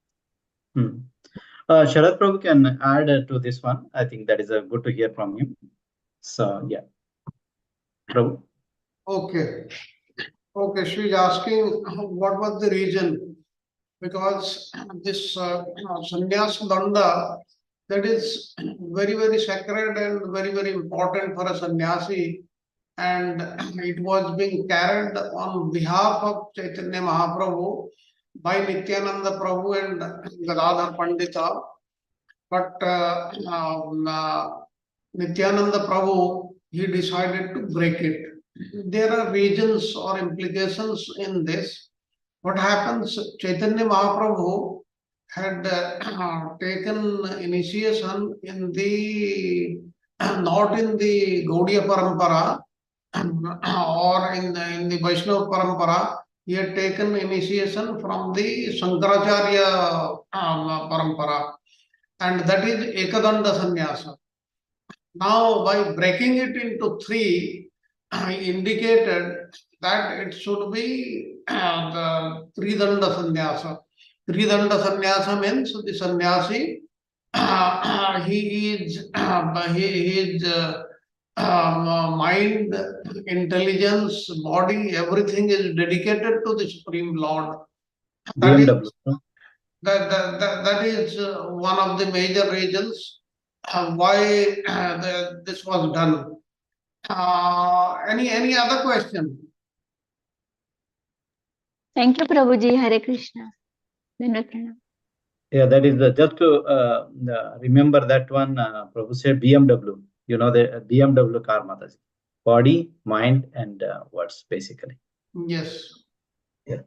Sharad Prabhu can add to this one. I think that is good to hear from him. So yeah, Prabhu. Okay. Okay, she is asking what was the reason, because this sannyas danda, that is very, very sacred and very, very important for a sannyasi, and it was being carried on behalf of Chaitanya Mahaprabhu by Nityananda Prabhu and Gadadhar Pandita. But Nityananda Prabhu, he decided to break it. There are reasons or implications in this. What happens, Chaitanya Mahaprabhu had taken initiation in the, not in the Gaudiya Parampara or in the Vaishnava Parampara, he had taken initiation from the Shankaracharya Parampara, and that is Ekadanda Sannyasa. Now, by breaking it into three, I indicated that it should be the Tridanda Sannyasa. Tridanda Sannyasa means the sannyasi, his mind, intelligence, body, everything is dedicated to the Supreme Lord. That is, that is one of the major reasons why this was done. Any other question? Thank you, Prabhuji. Hare Krishna. Yeah, that is just to remember that one. Prabhu said BMW. You know the BMW car, Mataji. Body, mind, and words, basically. Yes. Yeah.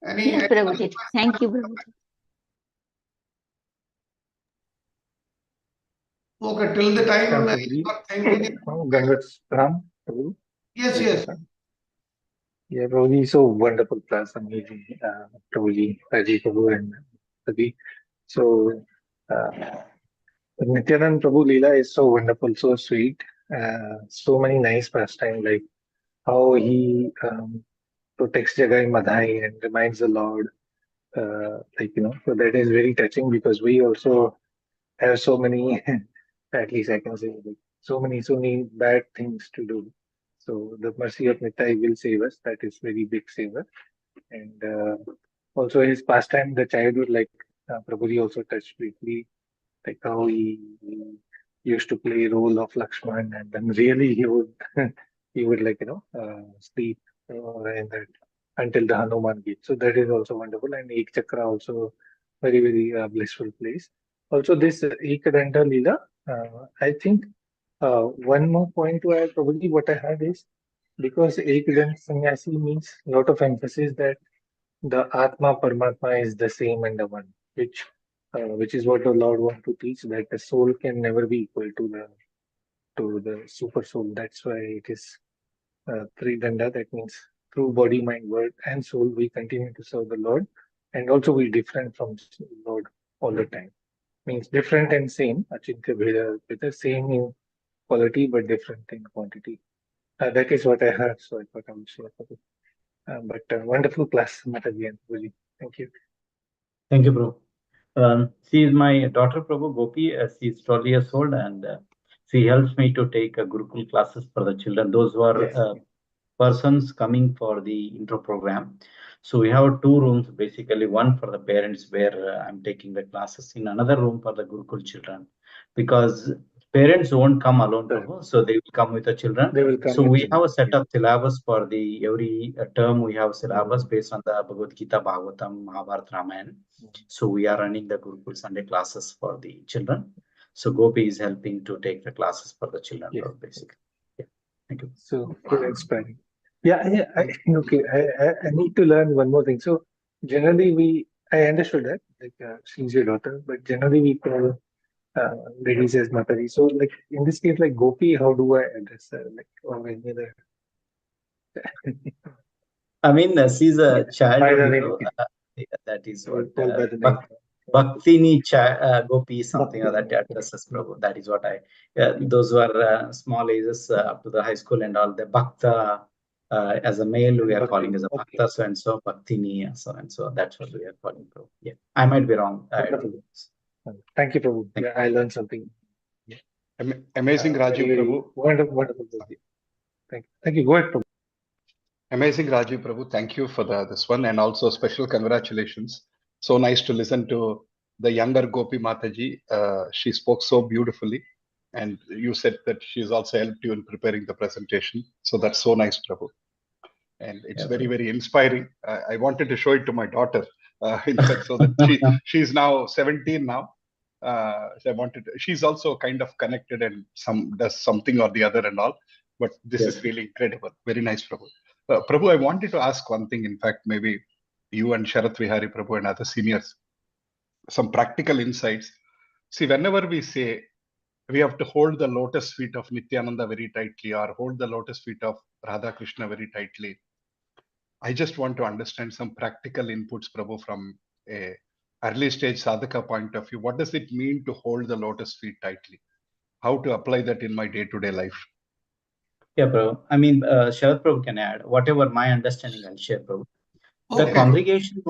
Yes, Prabhuji. Thank you, Prabhuji. Okay, till the time you are thinking. Yes, yes. Yeah, Prabhuji, so wonderful class, amazing. Prabhuji, Raji Prabhu, and Prabhuji. So, Nityanand Prabhu Leela is so wonderful, so sweet. So many nice pastime, like how he protects Jagai Madhai and reminds the Lord, so that is very touching because we also have so many, at least I can say, like, so many bad things to do. So the mercy of Nitai will save us. That is very big saver. And also his pastime, the childhood, like Prabhuji also touched briefly, like how he used to play role of Lakshman, and then really he would he would sleep in that until the Hanuman gate. So that is also wonderful, and Ek Chakra also very blissful place. Also this Ekadanta Leela, I think one more point to add, probably what I heard is because Ekadanta Sannyasi means a lot of emphasis that the Atma Paramatma is the same and the one, which is what the Lord want to teach, that the soul can never be equal to the super soul. That's why it is three danda. That means through body, mind, word, and soul, we continue to serve the Lord, and also we different from Lord all the time. Means different and same. Achintya Bheda, with the same in quality but different in quantity. That is what I heard, so I thought I would share. But wonderful class, Mataji and Prabhuji. Thank you. Thank you, Prabhu. She is my daughter, Prabhu Gopi. She is 12 years old, and she helps me to take Gurukul classes for the children. Those who are Yes. persons coming for the intro program. So we have two rooms, basically one for the parents where I'm taking the classes, in another room for the Gurukul children, because parents won't come alone, Prabhu, so they will come with the children. They will come So with we children, have a set yes. of syllabus for the every term. We have syllabus based on the Bhagavad Gita, Bhagavatam, Mahabharata, Ramayana. So we are running the Gurukul Sunday classes for the children. So Gopi is helping to take the classes for the children, Yes. basically. Yeah. Thank you. So inspiring. Okay. I need to learn one more thing. So generally I understood that, like she's your daughter, but generally we call ladies as Mataji. So like in this case, like Gopi, how do I address her? Like or any other? I mean, she's a child By of the name, Guru. okay. That is We'll what call by the name. Bhaktini Gopi, something Bhakti. that addresses Prabhu. That is what I. Those who are small ages up to the high school and all, the Bhakta as a male we are Bhakti, calling as a okay. Bhakta, so and so, Bhaktini, so and so. That's what we are calling Prabhu. Yeah, I might be wrong. Wonderful. Thank you, Prabhu. Thank Yeah, I learned something. Amazing, Rajiv Very Prabhu. wonderful. Thank you. Go ahead, Prabhu. Amazing, Rajiv Prabhu. Thank you for this one, and also special congratulations. So nice to listen to the younger Gopi Mataji. She spoke so beautifully, and you said that she's also helped you in preparing the presentation. So that's so nice, Prabhu. And it's very inspiring. I wanted to show it to my daughter, in fact, so that she's now 17 now. So I wanted. She's also kind of connected and does something or the other and all. But this is really incredible. Very nice, Prabhu. Prabhu, I wanted to ask one thing. In fact, maybe you and Sharath Vihari Prabhu and other seniors, some practical insights. See, whenever we say we have to hold the lotus feet of Nityananda very tightly or hold the lotus feet of Radha Krishna very tightly, I just want to understand some practical inputs, Prabhu, from a early stage sadhaka point of view. What does it mean to hold the lotus feet tightly? How to apply that in my day-to-day life? Yeah, Prabhu. I mean, Sharad Prabhu can add whatever my understanding. I'll share, Prabhu. The Okay. congregation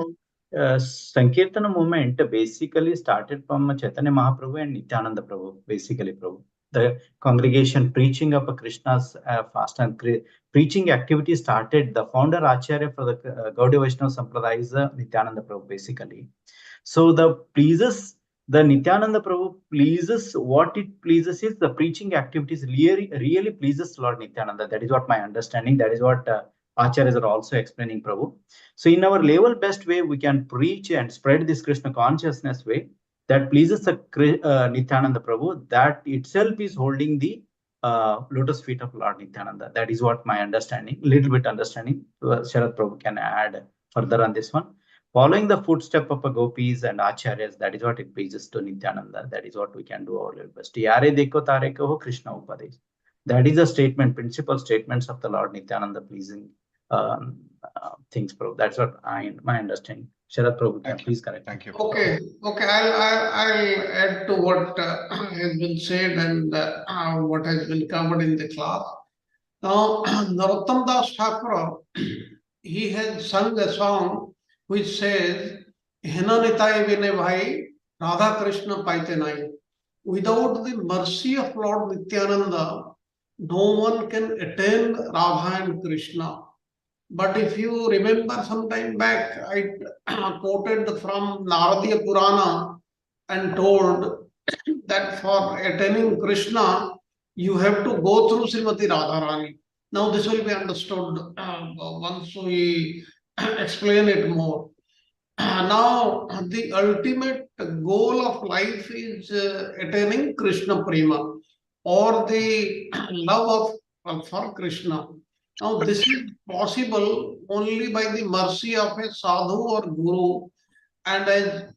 Sankirtana movement basically started from Chaitanya Mahaprabhu and Nityananda Prabhu, basically, Prabhu. The congregation preaching of Krishna's fast and preaching activity started. The founder Acharya for the Gaudiya Vaishnava Sampradaya is Nityananda Prabhu, basically. So the Nityananda Prabhu pleases, what it pleases is the preaching activities really pleases Lord Nityananda. That is what my understanding. That is what Acharyas are also explaining, Prabhu. So in our level best way, we can preach and spread this Krishna consciousness way that pleases the Nityananda Prabhu. That itself is holding the lotus feet of Lord Nityananda. That is what my understanding, little bit understanding. Sharad Prabhu can add further on this one. Following the footstep of a gopis and acharyas, that is what it pleases to Nityananda. That is what we can do our level best. Yare deko tare ko Krishna upadesh. That is a statement, principal statements of the Lord Nityananda pleasing things, Prabhu. That's what my understanding. Sharad Prabhu, can please correct. Thank you. Okay. I'll add to what has been said and what has been covered in the class. Now, Narottam Das Thakur, he has sung a song which says, Hinanitai Vine Bhai, Radha Krishna Paite Nai. Without the mercy of Lord Nityananda, no one can attain Radha and Krishna. But if you remember some time back, I quoted from Naradiya Purana and told that for attaining Krishna, you have to go through Srimati Radharani. Now this will be understood once we explain it more. Now the ultimate goal of life is attaining Krishna Prema or the love of for Krishna. Now this is possible only by the mercy of a sadhu or guru, and as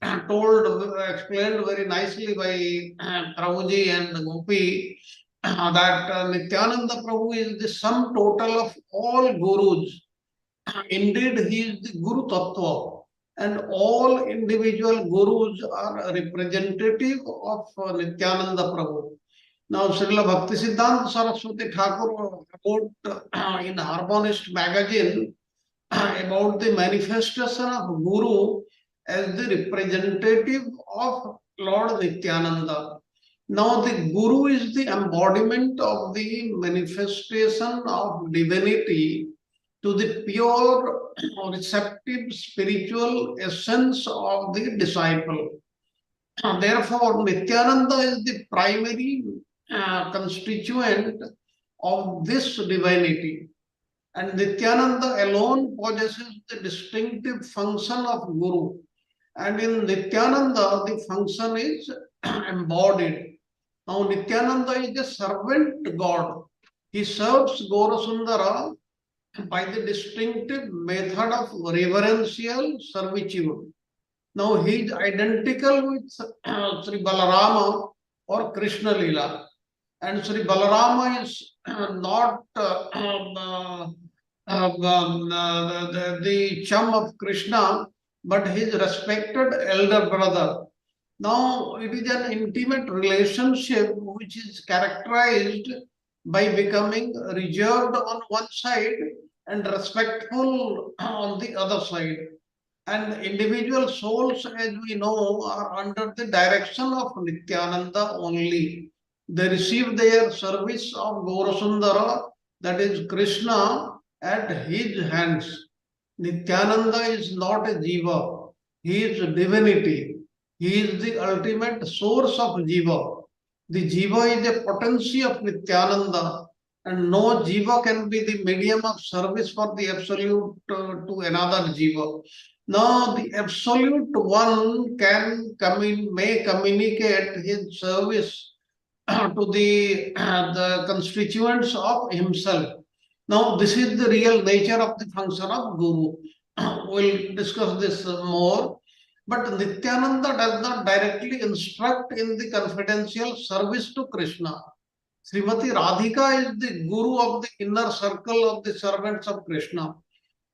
explained very nicely by Prabhuji and Gopi, that Nityananda Prabhu is the sum total of all gurus. Indeed, he is the Guru Tattva, and all individual gurus are representative of Nityananda Prabhu. Now, Srila Bhaktisiddhanta Saraswati Thakur wrote in Harmonist magazine about the manifestation of Guru as the representative of Lord Nityananda. Now, the Guru is the embodiment of the manifestation of divinity to the pure, receptive spiritual essence of the disciple. Therefore, Nityananda is the primary constituent of this divinity. And Nityananda alone possesses the distinctive function of Guru. And in Nityananda, the function is embodied. Now, Nityananda is a servant God. He serves Gaurasundara by the distinctive method of reverential servitude. Now, he is identical with Sri Balarama or Krishna Lila. And Sri Balarama is not the chum of Krishna, but his respected elder brother. Now, it is an intimate relationship which is characterized by becoming reserved on one side and respectful on the other side. And individual souls, as we know, are under the direction of Nityananda only. They receive their service of Gaurasundara, that is Krishna, at his hands. Nityananda is not a jiva, he is divinity. He is the ultimate source of jiva. The jiva is a potency of Nityananda, and no jiva can be the medium of service for the absolute to another jiva. Now, the absolute one may communicate his service to the constituents of himself. Now, this is the real nature of the function of Guru. We'll discuss this more. But Nityananda does not directly instruct in the confidential service to Krishna. Srimati Radhika is the Guru of the inner circle of the servants of Krishna.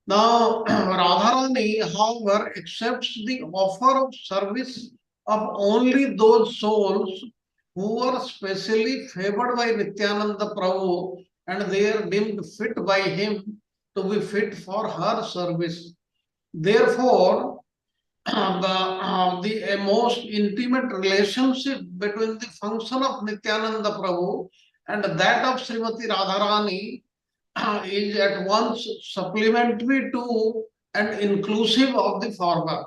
Now, Radharani, however, accepts the offer of service of only those souls who are specially favored by Nityananda Prabhu and they are deemed fit by him to be fit for her service. Therefore, the most intimate relationship between the function of Nityananda Prabhu and that of Srimati Radharani is at once supplementary to and inclusive of the former.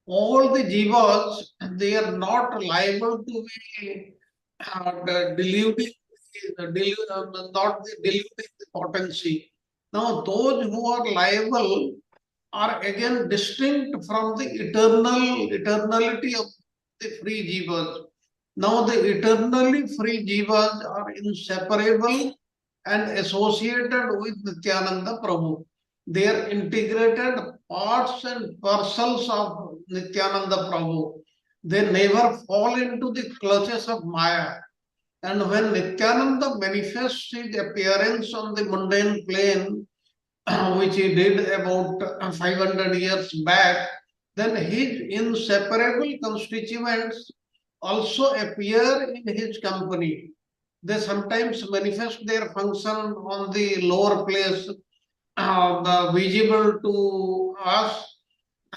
All the jivas, they are not liable to be diluting, not diluting the potency. Now, those who are liable are again distinct from the eternality of the free jivas. Now, the eternally free jivas are inseparable and associated with Nityananda Prabhu. They are integrated parts and parcels of Nityananda Prabhu. They never fall into the clutches of Maya. And when Nityananda manifests his appearance on the mundane plane, which he did about 500 years back, then his inseparable constituents also appear in his company. They sometimes manifest their function on the lower place, visible to us,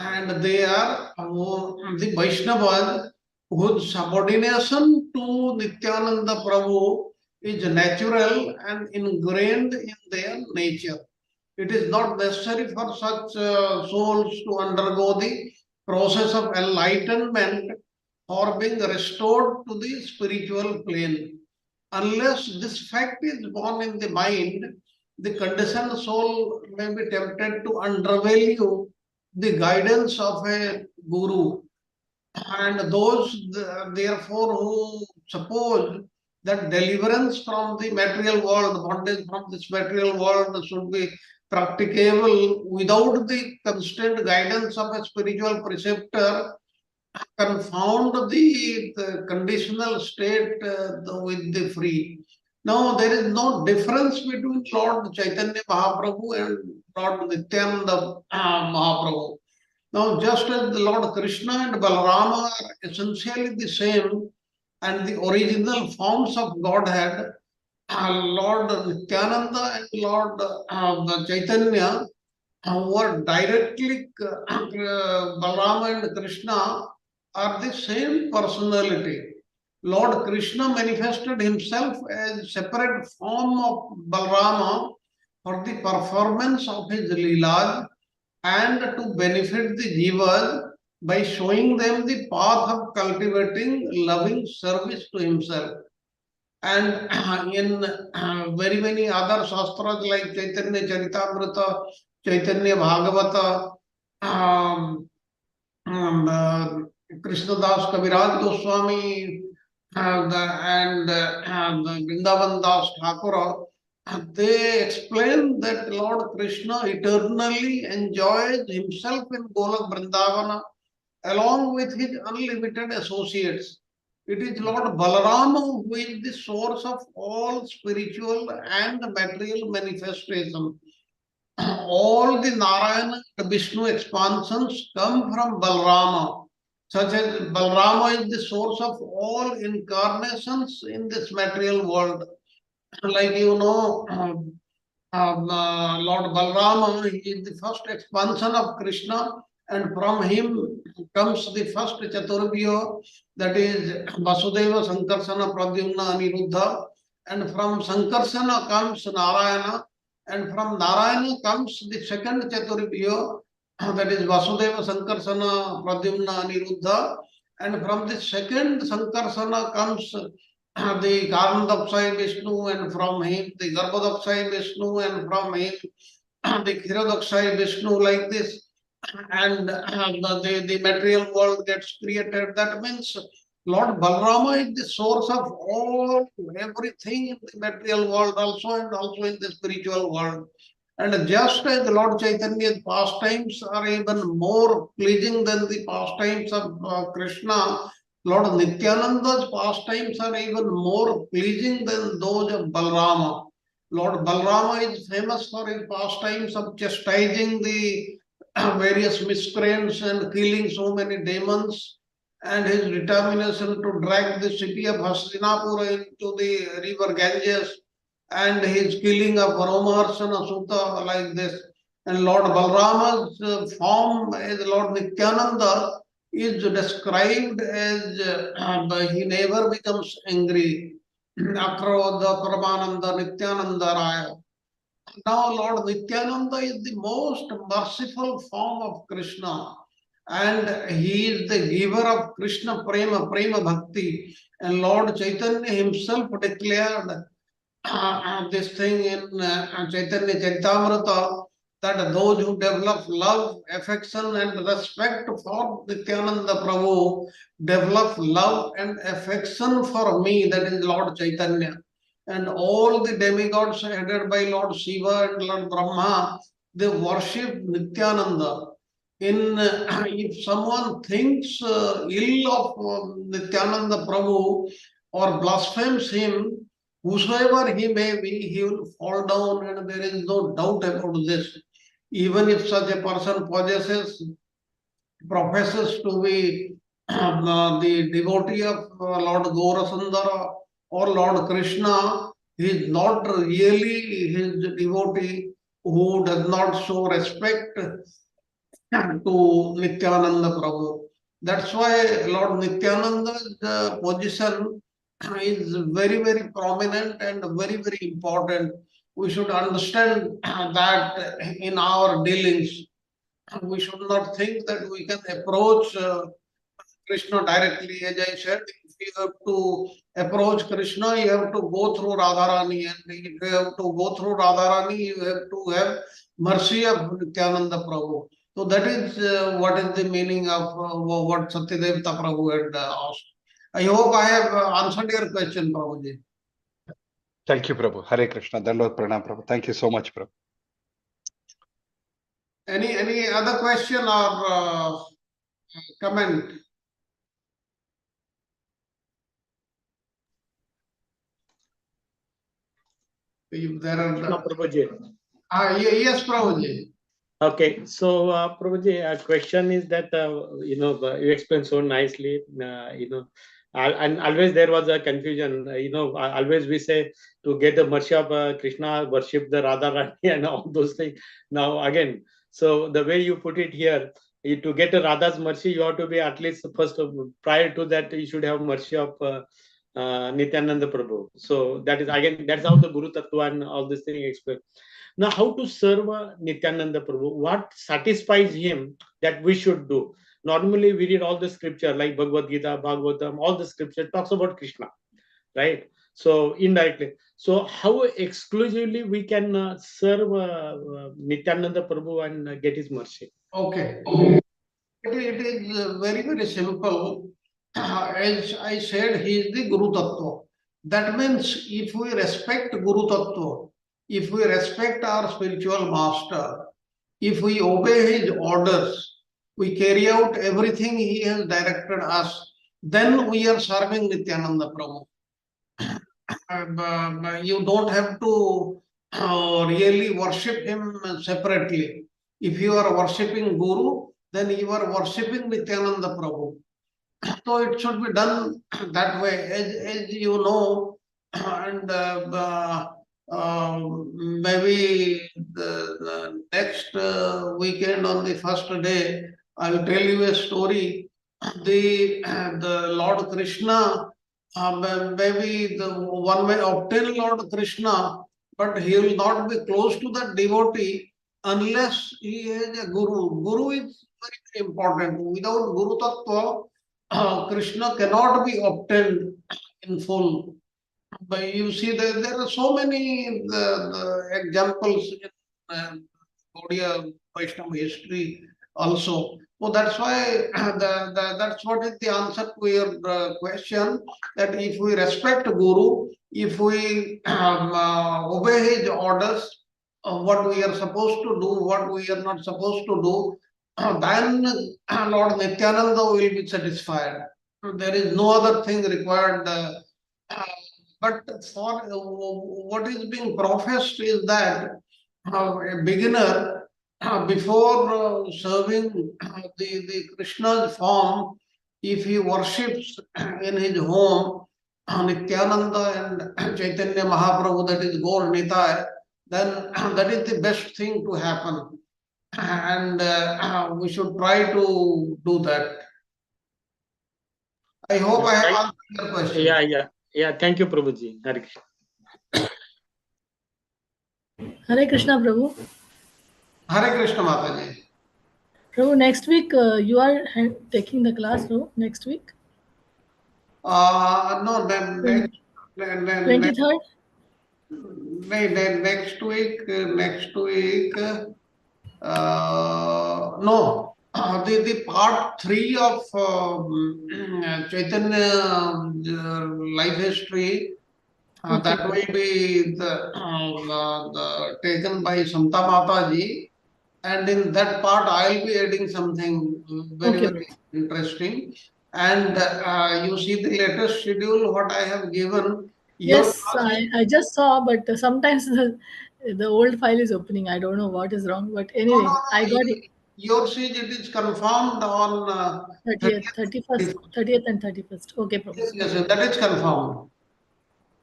and they are the Vaishnavas whose subordination to Nityananda Prabhu is natural and ingrained in their nature. It is not necessary for such souls to undergo the process of enlightenment or being restored to the spiritual plane. Unless this fact is born in the mind, the conditioned soul may be tempted to undervalue the guidance of a guru. And those, therefore, who suppose that deliverance from the material world, bondage from this material world, should be practicable without the constant guidance of a spiritual preceptor, confound the conditional state with the free. Now, there is no difference between Lord Chaitanya Mahaprabhu and Lord Nityananda Mahaprabhu. Now, just as the Lord Krishna and Balarama are essentially the same and the original forms of Godhead, Lord Nityananda and Lord Chaitanya were directly, Balarama and Krishna are the same personality. Lord Krishna manifested himself as separate form of Balarama for the performance of his Leelas and to benefit the jivas by showing them the path of cultivating loving service to himself. And in very many other shastras like Chaitanya Charitamrita, Chaitanya Bhagavata, Krishnadas Kaviraj Goswami, and Vrindavan Das Thakur, they explain that Lord Krishna eternally enjoys himself in Golak Vrindavana along with his unlimited associates. It is Lord Balarama who is the source of all spiritual and material manifestation. All the Narayana and Vishnu expansions come from Balarama, such as Balarama is the source of all incarnations in this material world. Like you know, Lord Balrama is the first expansion of Krishna, and from him comes the first Chaturvya, that is Vasudeva, Sankarsana, Pradyumna, Aniruddha, and from Sankarsana comes Narayana, and from Narayana comes the second Chaturvya, that is Vasudeva, Sankarsana, Pradyumna, Aniruddha, and from the second Sankarsana comes the Karnadakshay Vishnu, and from him the Garbhadakshay Vishnu, and from him the Kshiradakshay Vishnu, like this. And the material world gets created. That means Lord Balrama is the source of all, everything in the material world also, and also in the spiritual world. And just as Lord Chaitanya's pastimes are even more pleasing than the pastimes of Krishna, Lord Nityananda's pastimes are even more pleasing than those of Balrama. Lord Balrama is famous for his pastimes of chastising the various miscreants and killing so many demons, and his determination to drag the city of Hastinapura into the river Ganges, and his killing of Paramaharsana Sutta, like this. And Lord Balrama's form as Lord Nityananda is described as he never becomes angry. Akrodha Paramananda Nityananda Raya. Now Lord Nityananda is the most merciful form of Krishna, and he is the giver of Krishna Prema, Prema Bhakti. And Lord Chaitanya himself declared this thing in Chaitanya Charitamrita, that those who develop love, affection, and respect for Nityananda Prabhu develop love and affection for me, that is Lord Chaitanya. And all the demigods headed by Lord Shiva and Lord Brahma, they worship Nityananda. If someone thinks ill of Nityananda Prabhu or blasphemes him, whosoever he may be, he will fall down, and there is no doubt about this. Even if such a person professes to be the devotee of Lord Gaurasundara or Lord Krishna is not really his devotee who does not show respect to Nityananda Prabhu. That's why Lord Nityananda's position is very, very prominent and very, very important. We should understand that in our dealings. We should not think that we can approach Krishna directly. As I said, if you have to approach Krishna, you have to go through Radharani, and if you have to go through Radharani, you have to have mercy of Nityananda Prabhu. So that is what is the meaning of what Satyadevata Prabhu had asked. I hope I have answered your question, Prabhuji. Thank you, Prabhu. Hare Krishna. Dandavad Pranam, Prabhu. Thank you so much, Prabhu. Any other question or comment? If there are No, Prabhuji. yes, Prabhuji. Okay, so Prabhuji, a question is that you explained so nicely. And always there was a confusion. Always we say to get the mercy of Krishna, worship the Radha Rani and all those things. Now again, so the way you put it here, to get a Radha's mercy, you have to be at least first. Prior to that, you should have mercy of Nityananda Prabhu. So that is again, that's how the Guru Tattva and all this thing explain. Now, how to serve Nityananda Prabhu? What satisfies him that we should do? Normally, we read all the scripture like Bhagavad Gita, Bhagavatam, all the scripture talks about Krishna, right? So indirectly. So how exclusively we can serve Nityananda Prabhu and get his mercy? Okay. It is very, very simple. As I said, he is the Guru Tattva. That means if we respect Guru Tattva, if we respect our spiritual master, if we obey his orders, we carry out everything he has directed us, then we are serving Nityananda Prabhu. You don't have to really worship him separately. If you are worshipping Guru, then you are worshipping Nityananda Prabhu. So it should be done that way, as you know, and maybe the next weekend on the first day, I will tell you a story. The Lord Krishna, maybe the one may obtain Lord Krishna, but he will not be close to the devotee unless he has a Guru. Guru is very important. Without Guru Tattva, Krishna cannot be obtained in full. But you see that there are so many the examples in Gaudiya Vaishnava history also. So that's why that's what is the answer to your question, that if we respect Guru, if we obey his orders, what we are supposed to do, what we are not supposed to do, then Lord Nityananda will be satisfied. There is no other thing required. But for what is being professed is that a beginner, before serving the Krishna's form, if he worships in his home Nityananda and Chaitanya Mahaprabhu, that is Gaur Nitai, then that is the best thing to happen. And we should try to do that. I hope I have answered your question. Yeah. Thank you, Prabhuji. Hare Krishna. Hare Krishna, Prabhu. Hare Krishna, Mataji. Prabhu, next week you are taking the class, no? Next week? No, then next 23rd? Next week, no, the part 3 of Chaitanya life history, that will be taken by Samta Mataji, and in that part I'll be adding something very interesting. And you see the latest schedule what I have given. Yes, I just saw, but sometimes the old file is opening. I don't know what is wrong, but anyway, I got it. Your siege, it is confirmed on 30th, 31st, 30th and 31st. Okay, Prabhu. Yes, that is confirmed.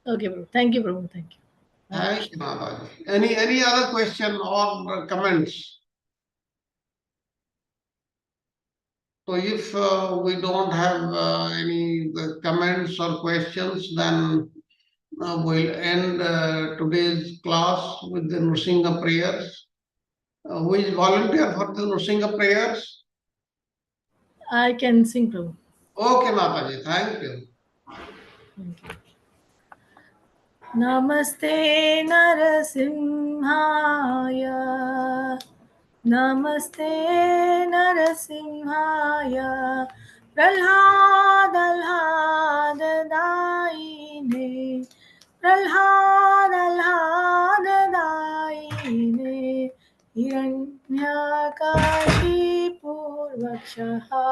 Okay, Prabhu. Thank you, Prabhu. Thank you. Thank you, Mataji. Any other question or comments? So if we don't have any comments or questions, then we'll end today's class with the Nrsimha prayers. Who is volunteer for the Nrsimha prayers? I can sing, Prabhu. Okay, Mataji, thank you. Namaste Narasimhaya. Namaste Narasimhaya. Pralhadalhadadaine. Pralhadalhadadaine. Hiranyakashipurvakshaha.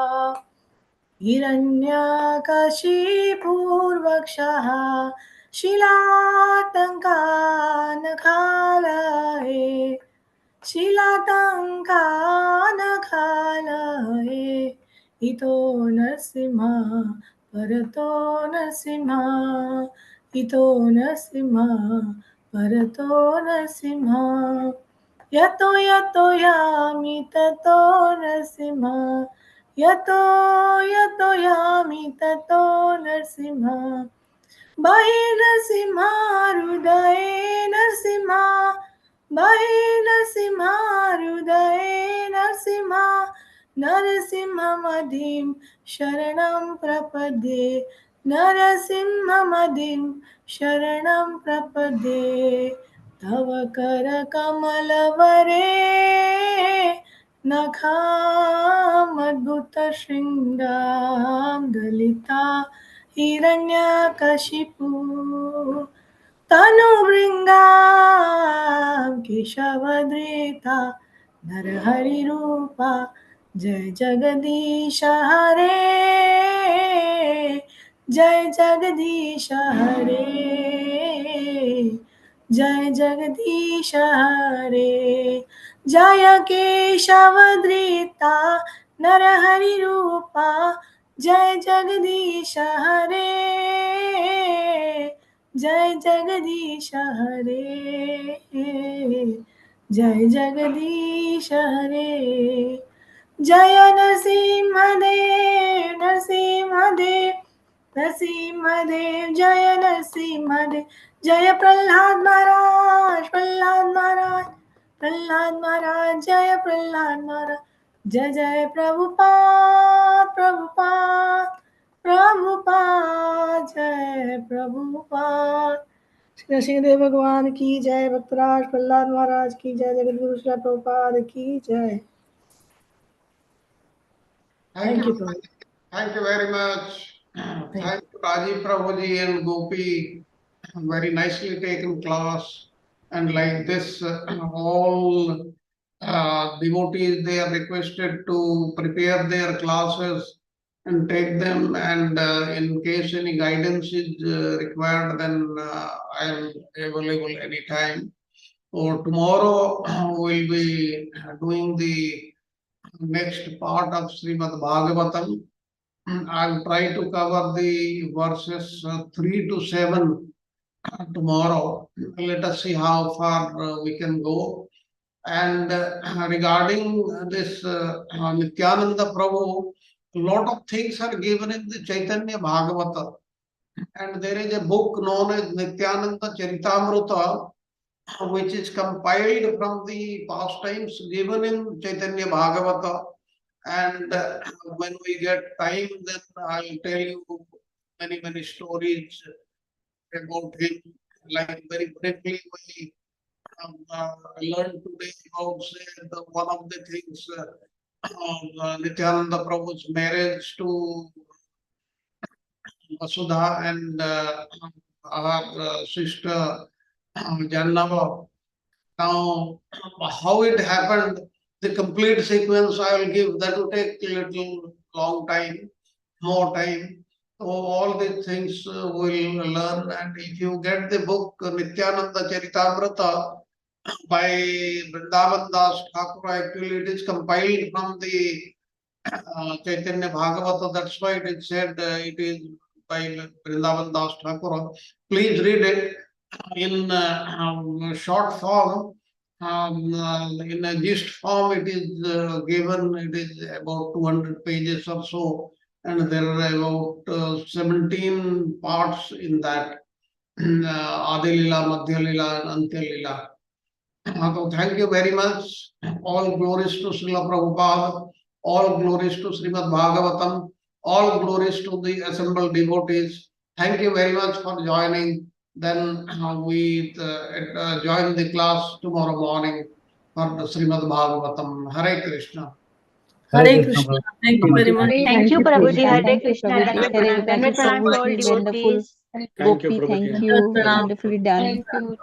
हिरण्यकशिपूर्वक्षः शिलातङ्कानखालये शिलातङ्कानखालये इतो नरसिंह परतो नरसिंह इतो नरसिंह परतो नरसिंह यतो यतो यामि ततो नरसिंह यतो यतो यामि ततो नरसिंह बहिर्नरसिंह हृदये नरसिंह बहिर्नरसिंह हृदये नरसिंह नरसिंहमदिं शरणं प्रपद्ये नरसिंहमदिं शरणं प्रपद्ये तव करकमलवरे नखामद्भुतशृङ्गां दलिता हिरण्यकशिपु तनुभृङ्गां केशवधृता नरहरिरूपा जय जगदीश हरे जय जगदीश हरे जय जगदीश हरे जय केशवधृता नरहरिरूपा जय जगदीश हरे जय जगदीश हरे जय जगदीश हरे जय नरसिंहदेव नरसिंहदेव नरसिंहदेव जय नरसिंहदेव जय प्रहलाद महाराज प्रहलाद महाराज प्रहलाद महाराज जय प्रहलाद महाराज जय जय प्रभुपाद प्रभुपाद प्रभुपाद जय प्रभुपाद नरसिंहदेव भगवान की जय भक्तराज प्रहलाद महाराज की जय जगतगुरु श्री प्रभुपाद की जय Thank you. Prabhu. Thank you very much. Thank you, Rajiv Prabhuji and Gopi. Very nicely taken class. And like this, all devotees, they are requested to prepare their classes and take them. And in case any guidance is required, then I am available anytime. Or tomorrow, we'll be doing the next part of Srimad Bhagavatam. I'll try to cover the verses 3 to 7 tomorrow. Let us see how far we can go. And regarding this Nityananda Prabhu, a lot of things are given in the Chaitanya Bhagavata. And there is a book known as Nityananda Charitamrita, which is compiled from the pastimes given in Chaitanya Bhagavata. And when we get time, then I'll tell you many stories about him. Like very briefly, we learned today about say, one of the things of Nityananda Prabhu's marriage to Vasudha and our sister Jannava. Now, how it happened, the complete sequence I will give, that will take a little long time, more time. So all these things we'll learn. And if you get the book Nityananda Charitamrita by Vrindavan Das Thakur, actually it is compiled from the Chaitanya Bhagavata. That's why it is said it is by Vrindavan Das Thakur. Please read it in short form. In a gist form, it is given. It is about 200 pages or so, and there are about 17 parts in that. Adi Lila, Madhya Lila, and Antya Lila. So thank you very much. All glories to Srila Prabhupada. All glories to Srimad Bhagavatam. All glories to the assembled devotees. Thank you very much for joining. Then we join the class tomorrow morning for the Srimad Bhagavatam. Hare Krishna. Hare Krishna. Thank you very much. Thank you, Prabhuji. Hare Thank you, Krishna. Prabhuji. Dandavat Thank pranam. you Dandavat so pranam to much. all Wonderful. devotees. Thank you, Gopi, Prabhuji. thank you. Dandavat pranam. Wonderfully done. Thank you.